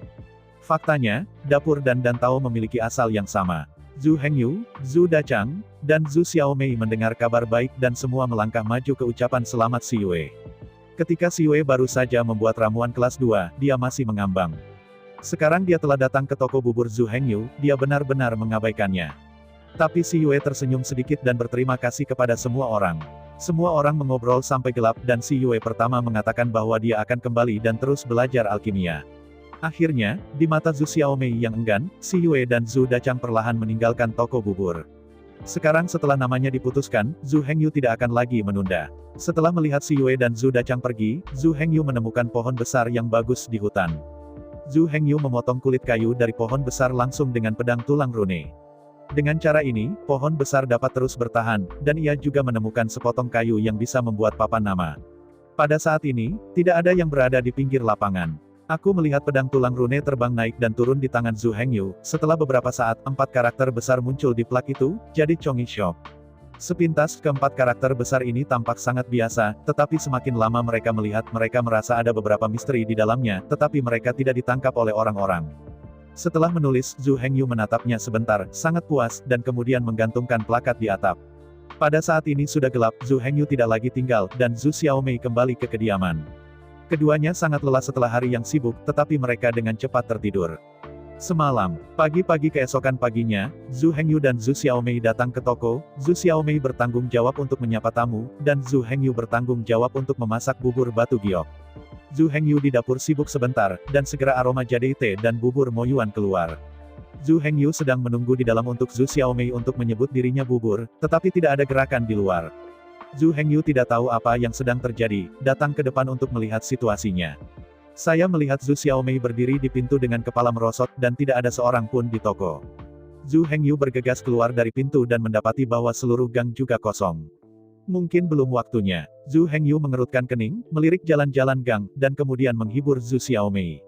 Faktanya, dapur dan Dantao memiliki asal yang sama. Zhu Hengyu, Zhu Dachang, dan Zhu Xiaomei mendengar kabar baik dan semua melangkah maju ke ucapan selamat Xiyue. Ketika Xiyue baru saja membuat ramuan kelas 2, dia masih mengambang. Sekarang dia telah datang ke toko bubur Zhu Hengyu, dia benar-benar mengabaikannya. Tapi Xiyue tersenyum sedikit dan berterima kasih kepada semua orang. Semua orang mengobrol sampai gelap dan Xiyue pertama mengatakan bahwa dia akan kembali dan terus belajar alkimia. Akhirnya, di mata Zhu Xiaomei yang enggan, Xiyue dan Zhu Dachang perlahan meninggalkan toko bubur. Sekarang setelah namanya diputuskan, Zhu Hengyu tidak akan lagi menunda. Setelah melihat Xiyue dan Zhu Dachang pergi, Zhu Hengyu menemukan pohon besar yang bagus di hutan. Zhu Hengyu memotong kulit kayu dari pohon besar langsung dengan pedang tulang rune. Dengan cara ini, pohon besar dapat terus bertahan, dan ia juga menemukan sepotong kayu yang bisa membuat papan nama. Pada saat ini, tidak ada yang berada di pinggir lapangan. Aku melihat pedang tulang rune terbang naik dan turun di tangan Zhu Hengyu. Setelah beberapa saat, 4 karakter besar muncul di plak itu, jadi Chongi Shop. Sepintas, keempat karakter besar ini tampak sangat biasa, tetapi semakin lama mereka melihat, mereka merasa ada beberapa misteri di dalamnya, tetapi mereka tidak ditangkap oleh orang-orang. Setelah menulis, Zhu Hengyu menatapnya sebentar, sangat puas, dan kemudian menggantungkan plakat di atap. Pada saat ini sudah gelap, Zhu Hengyu tidak lagi tinggal, dan Zhu Xiaomei kembali ke kediaman. Keduanya sangat lelah setelah hari yang sibuk, tetapi mereka dengan cepat tertidur. Semalam, pagi-pagi keesokan paginya, Zhu Hengyu dan Zhu Xiaomei datang ke toko. Zhu Xiaomei bertanggung jawab untuk menyapa tamu, dan Zhu Hengyu bertanggung jawab untuk memasak bubur batu giok. Zhu Hengyu di dapur sibuk sebentar, dan segera aroma jade teh dan bubur moyuan keluar. Zhu Hengyu sedang menunggu di dalam untuk Zhu Xiaomei untuk menyebut dirinya bubur, tetapi tidak ada gerakan di luar. Zhu Hengyu tidak tahu apa yang sedang terjadi, datang ke depan untuk melihat situasinya. Saya melihat Zhu Xiaomei berdiri di pintu dengan kepala merosot dan tidak ada seorang pun di toko. Zhu Hengyu bergegas keluar dari pintu dan mendapati bahwa seluruh gang juga kosong. Mungkin belum waktunya. Zhu Hengyu mengerutkan kening, melirik jalan-jalan gang, dan kemudian menghibur Zhu Xiaomei.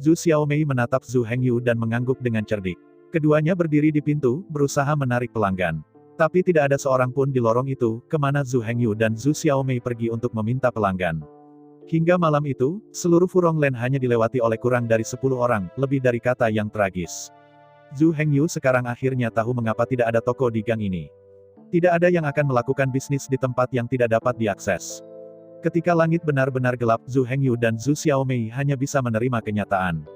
Zhu Xiaomei menatap Zhu Hengyu dan mengangguk dengan cerdik. Keduanya berdiri di pintu, berusaha menarik pelanggan. Tapi tidak ada seorang pun di lorong itu, kemana Zhu Hengyu dan Zhu Xiaomei pergi untuk meminta pelanggan. Hingga malam itu, seluruh Furong Land hanya dilewati oleh kurang dari 10 orang, lebih dari kata yang tragis. Zhu Hengyu sekarang akhirnya tahu mengapa tidak ada toko di gang ini. Tidak ada yang akan melakukan bisnis di tempat yang tidak dapat diakses. Ketika langit benar-benar gelap, Zhu Hengyu dan Zhu Xiaomei hanya bisa menerima kenyataan.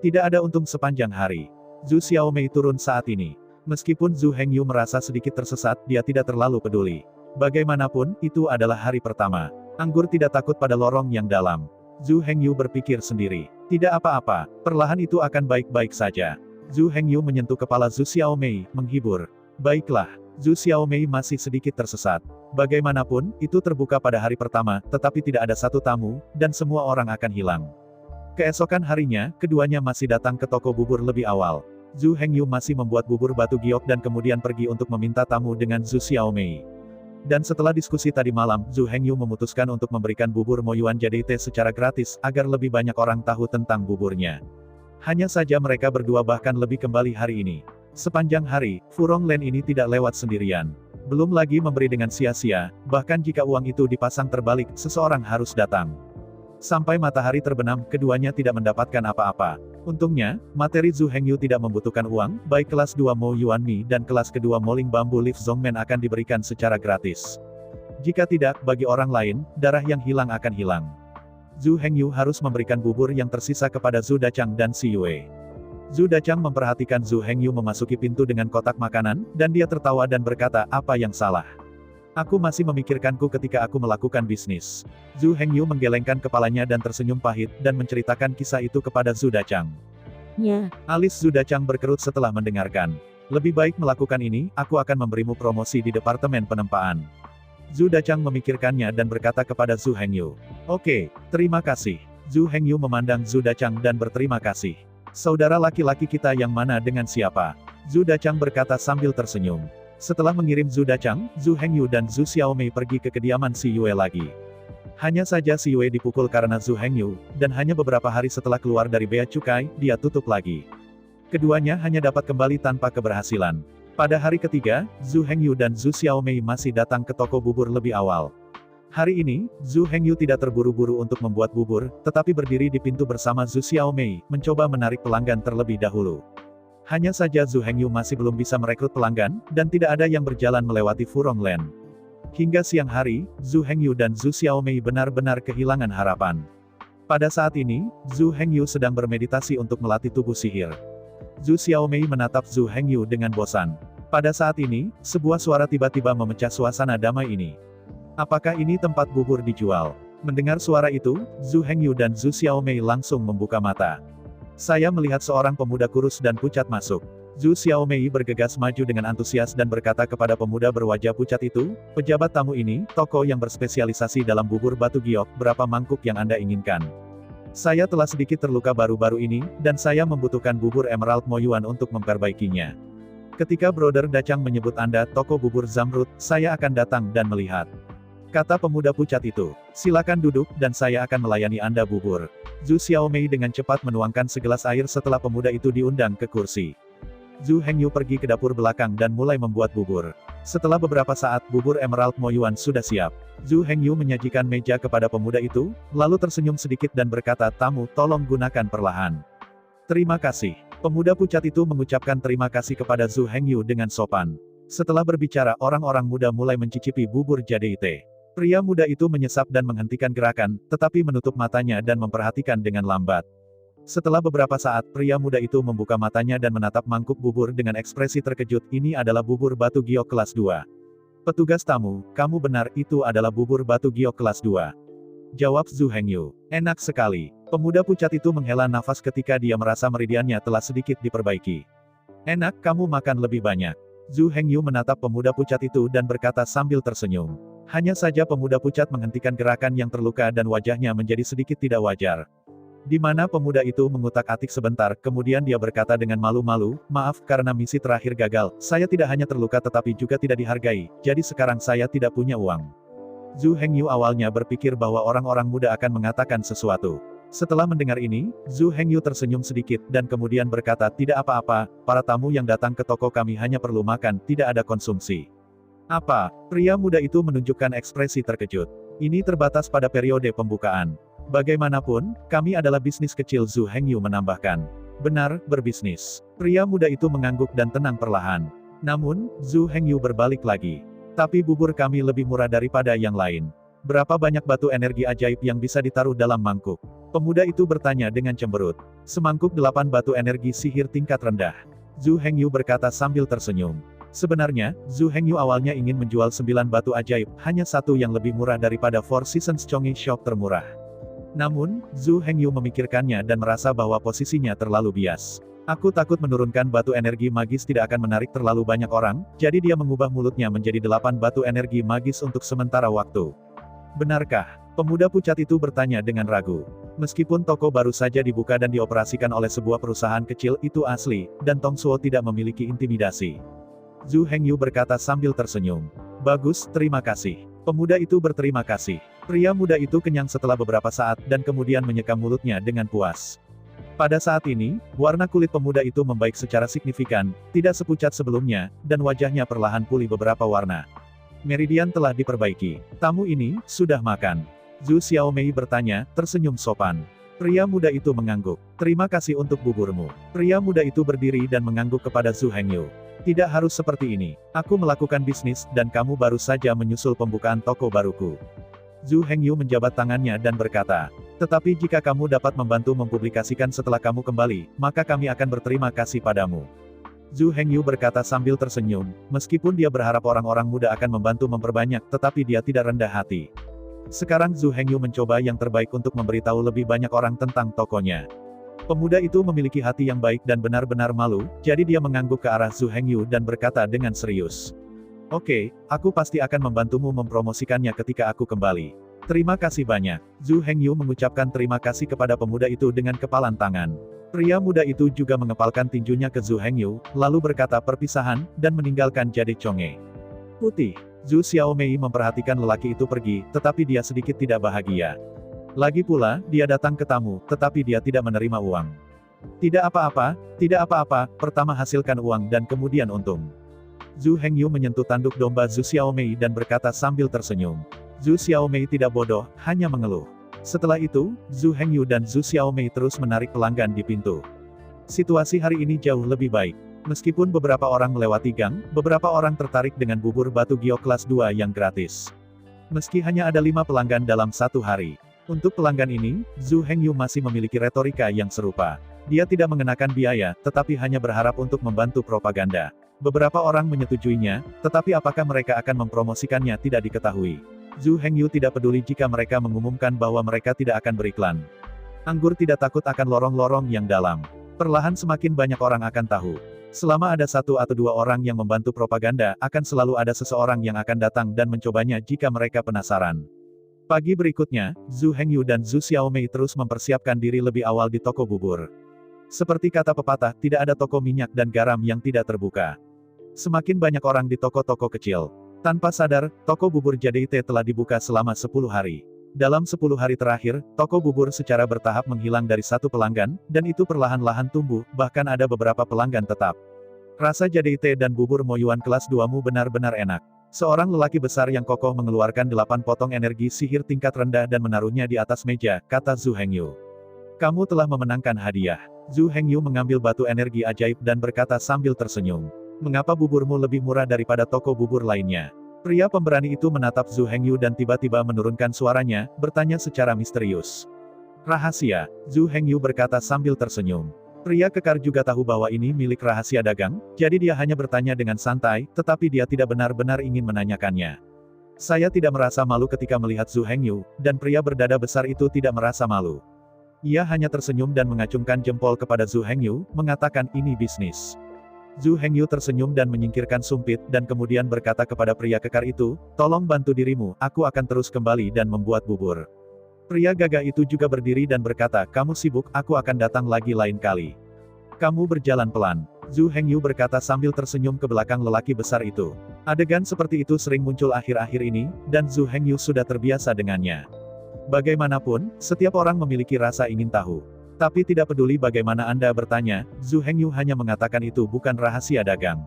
Tidak ada untung sepanjang hari. Zhu Xiaomei turun saat ini. Meskipun Zhu Hengyu merasa sedikit tersesat, dia tidak terlalu peduli. Bagaimanapun, itu adalah hari pertama. Anggur tidak takut pada lorong yang dalam. Zhu Hengyu berpikir sendiri. Tidak apa-apa, perlahan itu akan baik-baik saja. Zhu Hengyu menyentuh kepala Zhu Xiaomei, menghibur. Baiklah, Zhu Xiaomei masih sedikit tersesat. Bagaimanapun, itu terbuka pada hari pertama, tetapi tidak ada satu tamu, dan semua orang akan hilang. Keesokan harinya, keduanya masih datang ke toko bubur lebih awal. Zhu Hengyu masih membuat bubur batu giok dan kemudian pergi untuk meminta tamu dengan Zhu Xiaomei. Dan setelah diskusi tadi malam, Zhu Hengyu memutuskan untuk memberikan bubur moyuan jade teh secara gratis, agar lebih banyak orang tahu tentang buburnya. Hanya saja mereka berdua bahkan lebih kembali hari ini. Sepanjang hari, Furong Land ini tidak lewat sendirian. Belum lagi memberi dengan sia-sia, bahkan jika uang itu dipasang terbalik, seseorang harus datang. Sampai matahari terbenam, keduanya tidak mendapatkan apa-apa. Untungnya, materi Zhu Hengyu tidak membutuhkan uang, baik kelas 2 Mo Yuan Mi dan kelas kedua Moling Bambu Leaf Zongmen akan diberikan secara gratis. Jika tidak, bagi orang lain, darah yang hilang akan hilang. Zhu Hengyu harus memberikan bubur yang tersisa kepada Zhu Dachang dan Si Yue. Zhu Dachang memperhatikan Zhu Hengyu memasuki pintu dengan kotak makanan, dan dia tertawa dan berkata, apa yang salah? Aku masih memikirkanku ketika aku melakukan bisnis. Zhu Hengyu menggelengkan kepalanya dan tersenyum pahit, dan menceritakan kisah itu kepada Zhu Dachang. Ya, Alis Zhu Dachang berkerut setelah mendengarkan. Lebih baik melakukan ini, aku akan memberimu promosi di departemen penempaan. Zhu Dachang memikirkannya dan berkata kepada Zhu Hengyu. Oke, terima kasih. Zhu Hengyu memandang Zhu Dachang dan berterima kasih. Saudara laki-laki kita yang mana dengan siapa? Zhu Dachang berkata sambil tersenyum. Setelah mengirim Zhu Dachang, Zhu Hengyu dan Zhu Xiaomei pergi ke kediaman Si Yue lagi. Hanya saja Si Yue dipukul karena Zhu Hengyu, dan hanya beberapa hari setelah keluar dari bea cukai, dia tutup lagi. Keduanya hanya dapat kembali tanpa keberhasilan. Pada hari ketiga, Zhu Hengyu dan Zhu Xiaomei masih datang ke toko bubur lebih awal. Hari ini, Zhu Hengyu tidak terburu-buru untuk membuat bubur, tetapi berdiri di pintu bersama Zhu Xiaomei, mencoba menarik pelanggan terlebih dahulu. Hanya saja Zhu Hengyu masih belum bisa merekrut pelanggan, dan tidak ada yang berjalan melewati Furong Land. Hingga siang hari, Zhu Hengyu dan Zhu Xiaomei benar-benar kehilangan harapan. Pada saat ini, Zhu Hengyu sedang bermeditasi untuk melatih tubuh sihir. Zhu Xiaomei menatap Zhu Hengyu dengan bosan. Pada saat ini, sebuah suara tiba-tiba memecah suasana damai ini. Apakah ini tempat bubur dijual? Mendengar suara itu, Zhu Hengyu dan Zhu Xiaomei langsung membuka mata. Saya melihat seorang pemuda kurus dan pucat masuk. Zhu Xiaomei bergegas maju dengan antusias dan berkata kepada pemuda berwajah pucat itu, pejabat tamu ini, toko yang berspesialisasi dalam bubur batu giok, berapa mangkuk yang Anda inginkan? Saya telah sedikit terluka baru-baru ini, dan saya membutuhkan bubur Emerald Moyuan untuk memperbaikinya. Ketika Brother Dachang menyebut Anda toko bubur Zamrud, saya akan datang dan melihat. Kata pemuda pucat itu, silakan duduk, dan saya akan melayani Anda bubur. Zhu Xiaomei dengan cepat menuangkan segelas air setelah pemuda itu diundang ke kursi. Zhu Hengyu pergi ke dapur belakang dan mulai membuat bubur. Setelah beberapa saat, bubur Emerald Moyuan sudah siap. Zhu Hengyu menyajikan meja kepada pemuda itu, lalu tersenyum sedikit dan berkata, tamu, tolong gunakan perlahan. Terima kasih. Pemuda pucat itu mengucapkan terima kasih kepada Zhu Hengyu dengan sopan. Setelah berbicara, orang-orang muda mulai mencicipi bubur jade teh. Pria muda itu menyesap dan menghentikan gerakan, tetapi menutup matanya dan memperhatikan dengan lambat. Setelah beberapa saat, pria muda itu membuka matanya dan menatap mangkuk bubur dengan ekspresi terkejut. Ini adalah bubur batu giok kelas 2. Petugas tamu, kamu benar, itu adalah bubur batu giok kelas 2. Jawab Zhu Hengyu. Enak sekali. Pemuda pucat itu menghela nafas ketika dia merasa meridiannya telah sedikit diperbaiki. Enak, kamu makan lebih banyak. Zhu Hengyu menatap pemuda pucat itu dan berkata sambil tersenyum. Hanya saja pemuda pucat menghentikan gerakan yang terluka dan wajahnya menjadi sedikit tidak wajar. Di mana pemuda itu mengutak-atik sebentar, kemudian dia berkata dengan malu-malu, maaf, karena misi terakhir gagal, saya tidak hanya terluka tetapi juga tidak dihargai, jadi sekarang saya tidak punya uang. Zhu Hengyu awalnya berpikir bahwa orang-orang muda akan mengatakan sesuatu. Setelah mendengar ini, Zhu Hengyu tersenyum sedikit dan kemudian berkata tidak apa-apa, para tamu yang datang ke toko kami hanya perlu makan, tidak ada konsumsi. Apa? Pria muda itu menunjukkan ekspresi terkejut. Ini terbatas pada periode pembukaan. Bagaimanapun, kami adalah bisnis kecil, Zhu Hengyu menambahkan. Benar, berbisnis. Pria muda itu mengangguk dan tenang perlahan. Namun, Zhu Hengyu berbalik lagi. Tapi bubur kami lebih murah daripada yang lain. Berapa banyak batu energi ajaib yang bisa ditaruh dalam mangkuk? Pemuda itu bertanya dengan cemberut. Semangkuk 8 batu energi sihir tingkat rendah. Zhu Hengyu berkata sambil tersenyum. Sebenarnya, Zhu Hengyu awalnya ingin menjual 9 batu ajaib, hanya satu yang lebih murah daripada Four Seasons Chongqing Shop termurah. Namun, Zhu Hengyu memikirkannya dan merasa bahwa posisinya terlalu bias. Aku takut menurunkan batu energi magis tidak akan menarik terlalu banyak orang, jadi dia mengubah mulutnya menjadi 8 batu energi magis untuk sementara waktu. Benarkah? Pemuda pucat itu bertanya dengan ragu. Meskipun toko baru saja dibuka dan dioperasikan oleh sebuah perusahaan kecil, itu asli, dan Tong Suo tidak memiliki intimidasi. Zhu Hengyu berkata sambil tersenyum. Bagus, terima kasih. Pemuda itu berterima kasih. Pria muda itu kenyang setelah beberapa saat dan kemudian menyeka mulutnya dengan puas. Pada saat ini, warna kulit pemuda itu membaik secara signifikan, tidak sepucat sebelumnya, dan wajahnya perlahan pulih beberapa warna. Meridian telah diperbaiki. Tamu ini, sudah makan? Zhu Xiaomei bertanya, tersenyum sopan. Pria muda itu mengangguk. Terima kasih untuk buburmu. Pria muda itu berdiri dan mengangguk kepada Zhu Hengyu. Tidak harus seperti ini. Aku melakukan bisnis, dan kamu baru saja menyusul pembukaan toko baruku. Zhu Hengyu menjabat tangannya dan berkata, tetapi jika kamu dapat membantu mempublikasikan setelah kamu kembali, maka kami akan berterima kasih padamu. Zhu Hengyu berkata sambil tersenyum, meskipun dia berharap orang-orang muda akan membantu memperbanyak, tetapi dia tidak rendah hati. Sekarang Zhu Hengyu mencoba yang terbaik untuk memberitahu lebih banyak orang tentang tokonya. Pemuda itu memiliki hati yang baik dan benar-benar malu, jadi dia mengangguk ke arah Zhu Hengyu dan berkata dengan serius. Oke, aku pasti akan membantumu mempromosikannya ketika aku kembali. Terima kasih banyak. Zhu Hengyu mengucapkan terima kasih kepada pemuda itu dengan kepalan tangan. Pria muda itu juga mengepalkan tinjunya ke Zhu Hengyu, lalu berkata perpisahan, dan meninggalkan Jade Chongqing. Putih. Zhu Xiaomei memperhatikan lelaki itu pergi, tetapi dia sedikit tidak bahagia. Lagi pula, dia datang ke tamu, tetapi dia tidak menerima uang. Tidak apa-apa, pertama hasilkan uang dan kemudian untung. Zhu Hengyu menyentuh tanduk domba Zhu Xiaomei dan berkata sambil tersenyum. Zhu Xiaomei tidak bodoh, hanya mengeluh. Setelah itu, Zhu Hengyu dan Zhu Xiaomei terus menarik pelanggan di pintu. Situasi hari ini jauh lebih baik. Meskipun beberapa orang melewati gang, beberapa orang tertarik dengan bubur batu giok kelas 2 yang gratis. Meski hanya ada 5 pelanggan dalam satu hari. Untuk pelanggan ini, Zhu Hengyu masih memiliki retorika yang serupa. Dia tidak mengenakan biaya, tetapi hanya berharap untuk membantu propaganda. Beberapa orang menyetujuinya, tetapi apakah mereka akan mempromosikannya tidak diketahui. Zhu Hengyu tidak peduli jika mereka mengumumkan bahwa mereka tidak akan beriklan. Anggur tidak takut akan lorong-lorong yang dalam. Perlahan semakin banyak orang akan tahu. Selama ada 1 atau 2 orang yang membantu propaganda, akan selalu ada seseorang yang akan datang dan mencobanya jika mereka penasaran. Pagi berikutnya, Zhu Hengyu dan Zhu Xiaomei terus mempersiapkan diri lebih awal di toko bubur. Seperti kata pepatah, tidak ada toko minyak dan garam yang tidak terbuka. Semakin banyak orang di toko-toko kecil. Tanpa sadar, toko bubur Jade telah dibuka selama 10 hari. Dalam 10 hari terakhir, toko bubur secara bertahap menghilang dari 1 pelanggan, dan itu perlahan-lahan tumbuh, bahkan ada beberapa pelanggan tetap. Rasa Jade dan bubur Moyuan kelas 2mu benar-benar enak. Seorang lelaki besar yang kokoh mengeluarkan 8 potong energi sihir tingkat rendah dan menaruhnya di atas meja, kata Zhu Hengyu. Kamu telah memenangkan hadiah. Zhu Hengyu mengambil batu energi ajaib dan berkata sambil tersenyum. Mengapa buburmu lebih murah daripada toko bubur lainnya? Pria pemberani itu menatap Zhu Hengyu dan tiba-tiba menurunkan suaranya, bertanya secara misterius. Rahasia, Zhu Hengyu berkata sambil tersenyum. Pria kekar juga tahu bahwa ini milik rahasia dagang, jadi dia hanya bertanya dengan santai, tetapi dia tidak benar-benar ingin menanyakannya. Saya tidak merasa malu ketika melihat Zhu Hengyu, dan pria berdada besar itu tidak merasa malu. Ia hanya tersenyum dan mengacungkan jempol kepada Zhu Hengyu, mengatakan ini bisnis. Zhu Hengyu tersenyum dan menyingkirkan sumpit, dan kemudian berkata kepada pria kekar itu, tolong bantu dirimu, aku akan terus kembali dan membuat bubur. Pria gagah itu juga berdiri dan berkata, kamu sibuk, aku akan datang lagi lain kali. Kamu berjalan pelan. Zhu Hengyu berkata sambil tersenyum ke belakang lelaki besar itu. Adegan seperti itu sering muncul akhir-akhir ini, dan Zhu Hengyu sudah terbiasa dengannya. Bagaimanapun, setiap orang memiliki rasa ingin tahu. Tapi tidak peduli bagaimana Anda bertanya, Zhu Hengyu hanya mengatakan itu bukan rahasia dagang.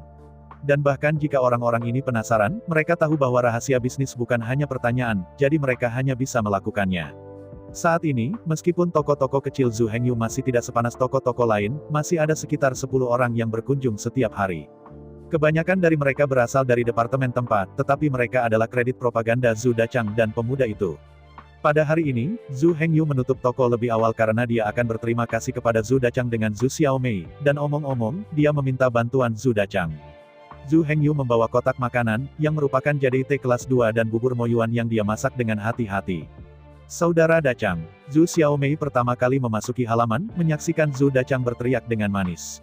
Dan bahkan jika orang-orang ini penasaran, mereka tahu bahwa rahasia bisnis bukan hanya pertanyaan, jadi mereka hanya bisa melakukannya. Saat ini, meskipun toko-toko kecil Zhu Hengyu masih tidak sepanas toko-toko lain, masih ada sekitar 10 orang yang berkunjung setiap hari. Kebanyakan dari mereka berasal dari departemen tempat, tetapi mereka adalah kredit propaganda Zhu Dachang dan pemuda itu. Pada hari ini, Zhu Hengyu menutup toko lebih awal karena dia akan berterima kasih kepada Zhu Dachang dengan Zhu Xiaomei, dan omong-omong, dia meminta bantuan Zhu Dachang. Zhu Hengyu membawa kotak makanan, yang merupakan JDT kelas 2 dan bubur moyuan yang dia masak dengan hati-hati. Saudara Dachang, Zhu Xiaomei pertama kali memasuki halaman, menyaksikan Zhu Dachang berteriak dengan manis.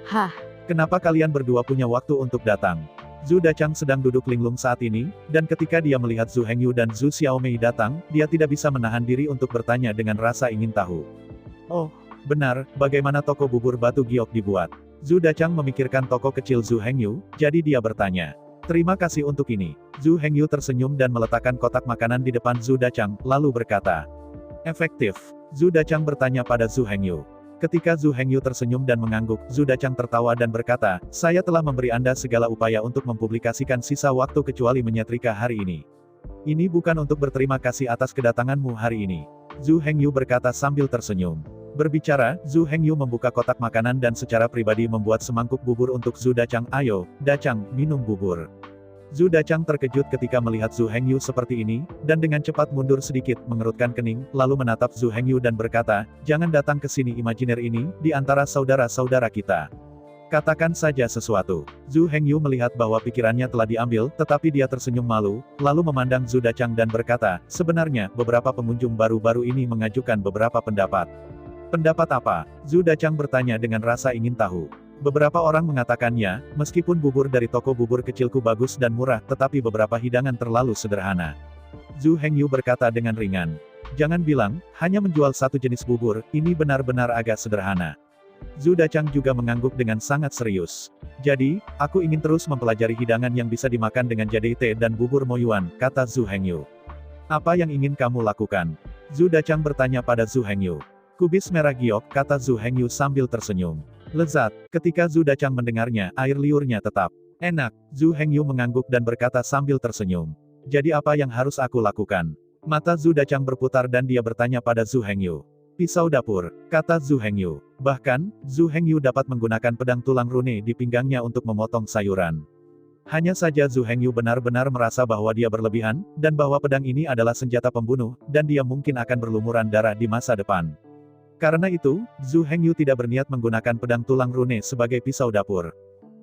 Hah, Kenapa kalian berdua punya waktu untuk datang? Zhu Dachang sedang duduk linglung saat ini, dan ketika dia melihat Zhu Hengyu dan Zhu Xiaomei datang, dia tidak bisa menahan diri untuk bertanya dengan rasa ingin tahu. Oh, benar, bagaimana toko bubur batu giok dibuat? Zhu Dachang memikirkan toko kecil Zhu Hengyu, jadi dia bertanya. Terima kasih untuk ini. Zhu Hengyu tersenyum dan meletakkan kotak makanan di depan Zhu Dachang, lalu berkata. Efektif. Zhu Dachang bertanya pada Zhu Hengyu. Ketika Zhu Hengyu tersenyum dan mengangguk, Zhu Dachang tertawa dan berkata, saya telah memberi Anda segala upaya untuk mempublikasikan sisa waktu kecuali menyetrika hari ini. Ini bukan untuk berterima kasih atas kedatanganmu hari ini. Zhu Hengyu berkata sambil tersenyum. Berbicara, Zhu Hengyu membuka kotak makanan dan secara pribadi membuat semangkuk bubur untuk Zhu Dachang. Ayo, Dachang, minum bubur. Zhu Dachang terkejut ketika melihat Zhu Hengyu seperti ini, dan dengan cepat mundur sedikit, mengerutkan kening, lalu menatap Zhu Hengyu dan berkata, jangan datang ke sini imajiner ini, di antara saudara-saudara kita. Katakan saja sesuatu. Zhu Hengyu melihat bahwa pikirannya telah diambil, tetapi dia tersenyum malu, lalu memandang Zhu Dachang dan berkata, sebenarnya, beberapa pengunjung baru-baru ini mengajukan beberapa pendapat. Pendapat apa? Zhu Dachang bertanya dengan rasa ingin tahu. Beberapa orang mengatakannya, meskipun bubur dari toko bubur kecilku bagus dan murah, tetapi beberapa hidangan terlalu sederhana. Zhu Hengyu berkata dengan ringan. Jangan bilang, hanya menjual satu jenis bubur, ini benar-benar agak sederhana. Zhu Dachang juga mengangguk dengan sangat serius. Jadi, aku ingin terus mempelajari hidangan yang bisa dimakan dengan JDT dan bubur moyuan, kata Zhu Hengyu. Apa yang ingin kamu lakukan? Zhu Dachang bertanya pada Zhu Hengyu. Kubis merah giok, kata Zhu Hengyu sambil tersenyum. Lezat. Ketika Zhu Dachang mendengarnya, air liurnya tetap enak. Zhu Hengyu mengangguk dan berkata sambil tersenyum. Jadi apa yang harus aku lakukan? Mata Zhu Dachang berputar dan dia bertanya pada Zhu Hengyu. Pisau dapur, kata Zhu Hengyu. Bahkan, Zhu Hengyu dapat menggunakan pedang tulang rune di pinggangnya untuk memotong sayuran. Hanya saja Zhu Hengyu benar-benar merasa bahwa dia berlebihan, dan bahwa pedang ini adalah senjata pembunuh, dan dia mungkin akan berlumuran darah di masa depan. Karena itu, Zhu Hengyu tidak berniat menggunakan pedang tulang rune sebagai pisau dapur.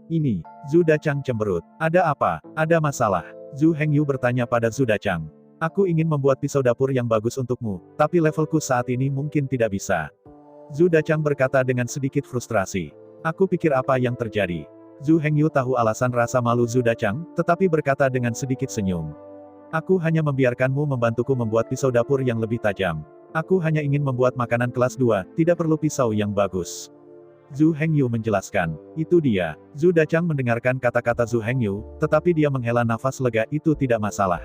Ini, Zhu Dachang cemberut. Ada apa? Ada masalah? Zhu Hengyu bertanya pada Zhu Dachang. Aku ingin membuat pisau dapur yang bagus untukmu, tapi levelku saat ini mungkin tidak bisa. Zhu Dachang berkata dengan sedikit frustrasi. Aku pikir apa yang terjadi. Zhu Hengyu tahu alasan rasa malu Zhu Dachang, tetapi berkata dengan sedikit senyum. Aku hanya membiarkanmu membantuku membuat pisau dapur yang lebih tajam. Aku hanya ingin membuat makanan kelas 2, tidak perlu pisau yang bagus. Zhu Hengyu menjelaskan. Itu dia. Zhu Dachang mendengarkan kata-kata Zhu Hengyu, tetapi dia menghela nafas lega, itu tidak masalah.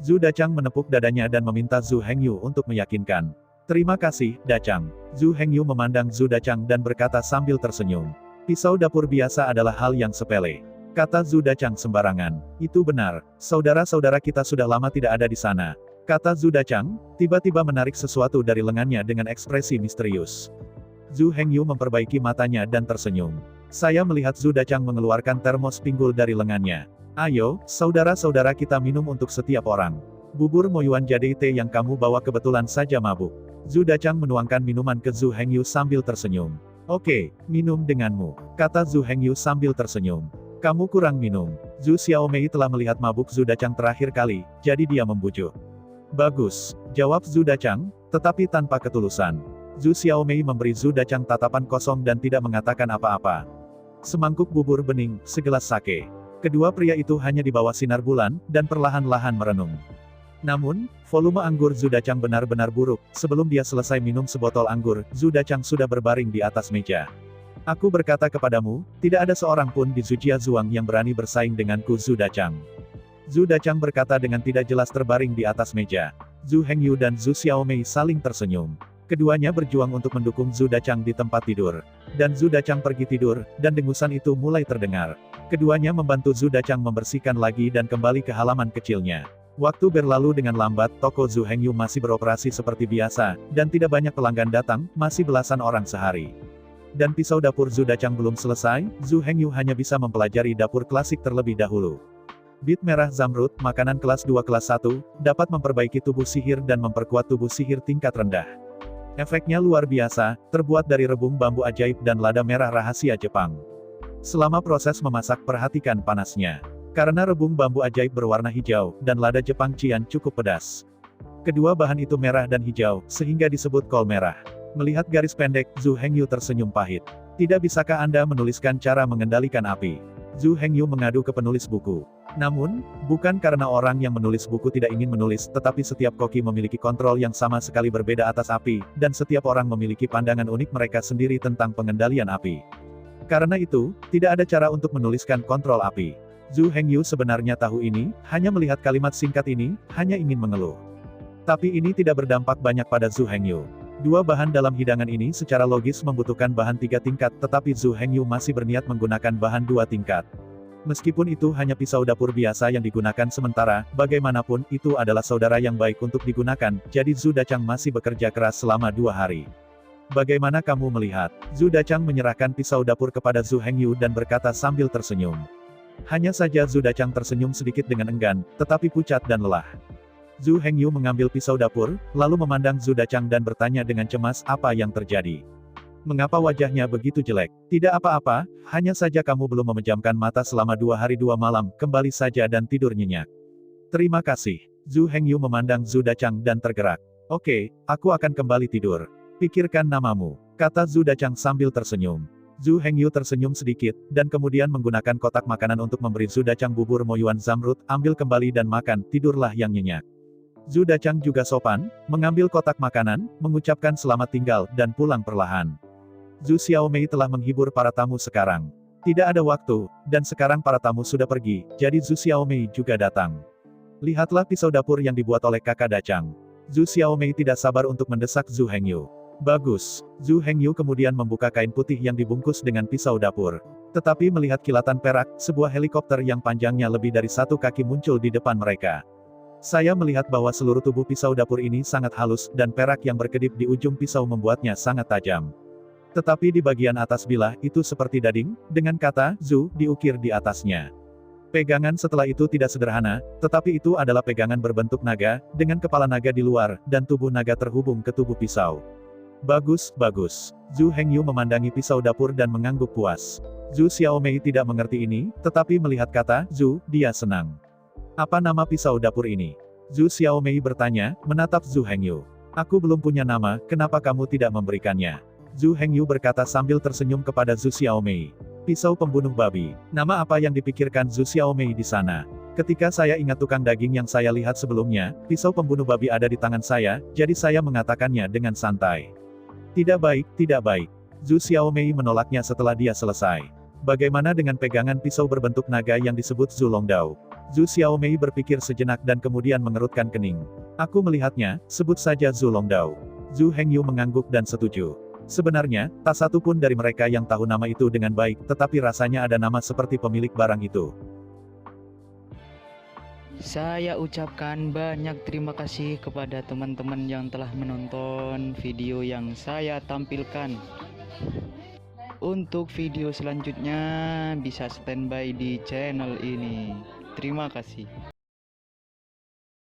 Zhu Dachang menepuk dadanya dan meminta Zhu Hengyu untuk meyakinkan. Terima kasih, Dachang. Zhu Hengyu memandang Zhu Dachang dan berkata sambil tersenyum. Pisau dapur biasa adalah hal yang sepele. Kata Zhu Dachang sembarangan. Itu benar. Saudara-saudara kita sudah lama tidak ada di sana. Kata Zhu Dachang, tiba-tiba menarik sesuatu dari lengannya dengan ekspresi misterius. Zhu Hengyu memperbaiki matanya dan tersenyum. Saya melihat Zhu Dachang mengeluarkan termos pinggul dari lengannya. Ayo, saudara-saudara kita minum untuk setiap orang. Bubur Moyuan jadi teh yang kamu bawa kebetulan saja mabuk. Zhu Dachang menuangkan minuman ke Zhu Hengyu sambil tersenyum. Oke, minum denganmu, kata Zhu Hengyu sambil tersenyum. Kamu kurang minum. Zhu Xiaomei telah melihat mabuk Zhu Dachang terakhir kali, jadi dia membujuk. Bagus, jawab Zhu Dachang, tetapi tanpa ketulusan. Zhu Xiaomei memberi Zhu Dachang tatapan kosong dan tidak mengatakan apa-apa. Semangkuk bubur bening, segelas sake. Kedua pria itu hanya di bawah sinar bulan, dan perlahan-lahan merenung. Namun, volume anggur Zhu Dachang benar-benar buruk. Sebelum dia selesai minum sebotol anggur, Zhu Dachang sudah berbaring di atas meja. Aku berkata kepadamu, tidak ada seorang pun di Zujia Zhuang yang berani bersaing denganku Zhu Dachang. Zhu Dachang berkata dengan tidak jelas terbaring di atas meja. Zhu Hengyu dan Zhu Xiaomei saling tersenyum. Keduanya berjuang untuk mendukung Zhu Dachang di tempat tidur. Dan Zhu Dachang pergi tidur, dan dengusan itu mulai terdengar. Keduanya membantu Zhu Dachang membersihkan lagi dan kembali ke halaman kecilnya. Waktu berlalu dengan lambat, toko Zhu Hengyu masih beroperasi seperti biasa, dan tidak banyak pelanggan datang, masih belasan orang sehari. Dan pisau dapur Zhu Dachang belum selesai, Zhu Hengyu hanya bisa mempelajari dapur klasik terlebih dahulu. Bit merah zamrud, makanan kelas 2 kelas 1, dapat memperbaiki tubuh sihir dan memperkuat tubuh sihir tingkat rendah. Efeknya luar biasa, terbuat dari rebung bambu ajaib dan lada merah rahasia Jepang. Selama proses memasak perhatikan panasnya. Karena rebung bambu ajaib berwarna hijau, dan lada Jepang Cian cukup pedas. Kedua bahan itu merah dan hijau, sehingga disebut kol merah. Melihat garis pendek, Zhu Hengyu tersenyum pahit. Tidak bisakah Anda menuliskan cara mengendalikan api? Zhu Hengyu mengadu ke penulis buku. Namun, bukan karena orang yang menulis buku tidak ingin menulis, tetapi setiap koki memiliki kontrol yang sama sekali berbeda atas api, dan setiap orang memiliki pandangan unik mereka sendiri tentang pengendalian api. Karena itu, tidak ada cara untuk menuliskan kontrol api. Zhu Hengyu sebenarnya tahu ini, hanya melihat kalimat singkat ini, hanya ingin mengeluh. Tapi ini tidak berdampak banyak pada Zhu Hengyu. Dua bahan dalam hidangan ini secara logis membutuhkan bahan 3 tingkat, tetapi Zhu Hengyu masih berniat menggunakan bahan 2 tingkat. Meskipun itu hanya pisau dapur biasa yang digunakan sementara, bagaimanapun, itu adalah saudara yang baik untuk digunakan, jadi Zhu Dachang masih bekerja keras selama 2 hari. Bagaimana kamu melihat? Zhu Dachang menyerahkan pisau dapur kepada Zhu Hengyu dan berkata sambil tersenyum. Hanya saja Zhu Dachang tersenyum sedikit dengan enggan, tetapi pucat dan lelah. Zhu Hengyu mengambil pisau dapur, lalu memandang Zhu Dachang dan bertanya dengan cemas apa yang terjadi. Mengapa wajahnya begitu jelek? Tidak apa-apa, hanya saja kamu belum memejamkan mata selama 2 hari 2 malam, kembali saja dan tidur nyenyak. Terima kasih. Zhu Hengyu memandang Zhu Dachang dan tergerak. Oke, aku akan kembali tidur. Pikirkan namamu, kata Zhu Dachang sambil tersenyum. Zhu Hengyu tersenyum sedikit, dan kemudian menggunakan kotak makanan untuk memberi Zhu Dachang bubur Moyuan zamrud, ambil kembali dan makan, tidurlah yang nyenyak. Zhu Dachang juga sopan, mengambil kotak makanan, mengucapkan selamat tinggal, dan pulang perlahan. Zhu Xiaomei telah menghibur para tamu sekarang. Tidak ada waktu, dan sekarang para tamu sudah pergi, jadi Zhu Xiaomei juga datang. Lihatlah pisau dapur yang dibuat oleh kakak Dachang. Zhu Xiaomei tidak sabar untuk mendesak Zhu Hengyu. Bagus. Zhu Hengyu kemudian membuka kain putih yang dibungkus dengan pisau dapur. Tetapi melihat kilatan perak, sebuah helikopter yang panjangnya lebih dari 1 kaki muncul di depan mereka. Saya melihat bahwa seluruh tubuh pisau dapur ini sangat halus, dan perak yang berkedip di ujung pisau membuatnya sangat tajam. Tetapi di bagian atas bilah, itu seperti dading, dengan kata, Zhu, diukir di atasnya. Pegangan setelah itu tidak sederhana, tetapi itu adalah pegangan berbentuk naga, dengan kepala naga di luar, dan tubuh naga terhubung ke tubuh pisau. Bagus, bagus. Zhu Hengyu memandangi pisau dapur dan mengangguk puas. Zhu Xiaomei tidak mengerti ini, tetapi melihat kata, Zhu, dia senang. Apa nama pisau dapur ini? Zhu Xiaomei bertanya, menatap Zhu Hengyu. Aku belum punya nama, kenapa kamu tidak memberikannya? Zhu Hengyu berkata sambil tersenyum kepada Zhu Xiaomei. Pisau pembunuh babi. Nama apa yang dipikirkan Zhu Xiaomei di sana? Ketika saya ingat tukang daging yang saya lihat sebelumnya, pisau pembunuh babi ada di tangan saya, jadi saya mengatakannya dengan santai. Tidak baik, tidak baik. Zhu Xiaomei menolaknya setelah dia selesai. Bagaimana dengan pegangan pisau berbentuk naga yang disebut Zhu Longdao? Zhu Xiaomei berpikir sejenak dan kemudian mengerutkan kening. Aku melihatnya, sebut saja Zhu Longdao. Zhu Hengyu mengangguk dan setuju. Sebenarnya, tak satu pun dari mereka yang tahu nama itu dengan baik, tetapi rasanya ada nama seperti pemilik barang itu. Saya ucapkan banyak terima kasih kepada teman-teman yang telah menonton video yang saya tampilkan. Untuk video selanjutnya bisa standby di channel ini. Terima kasih.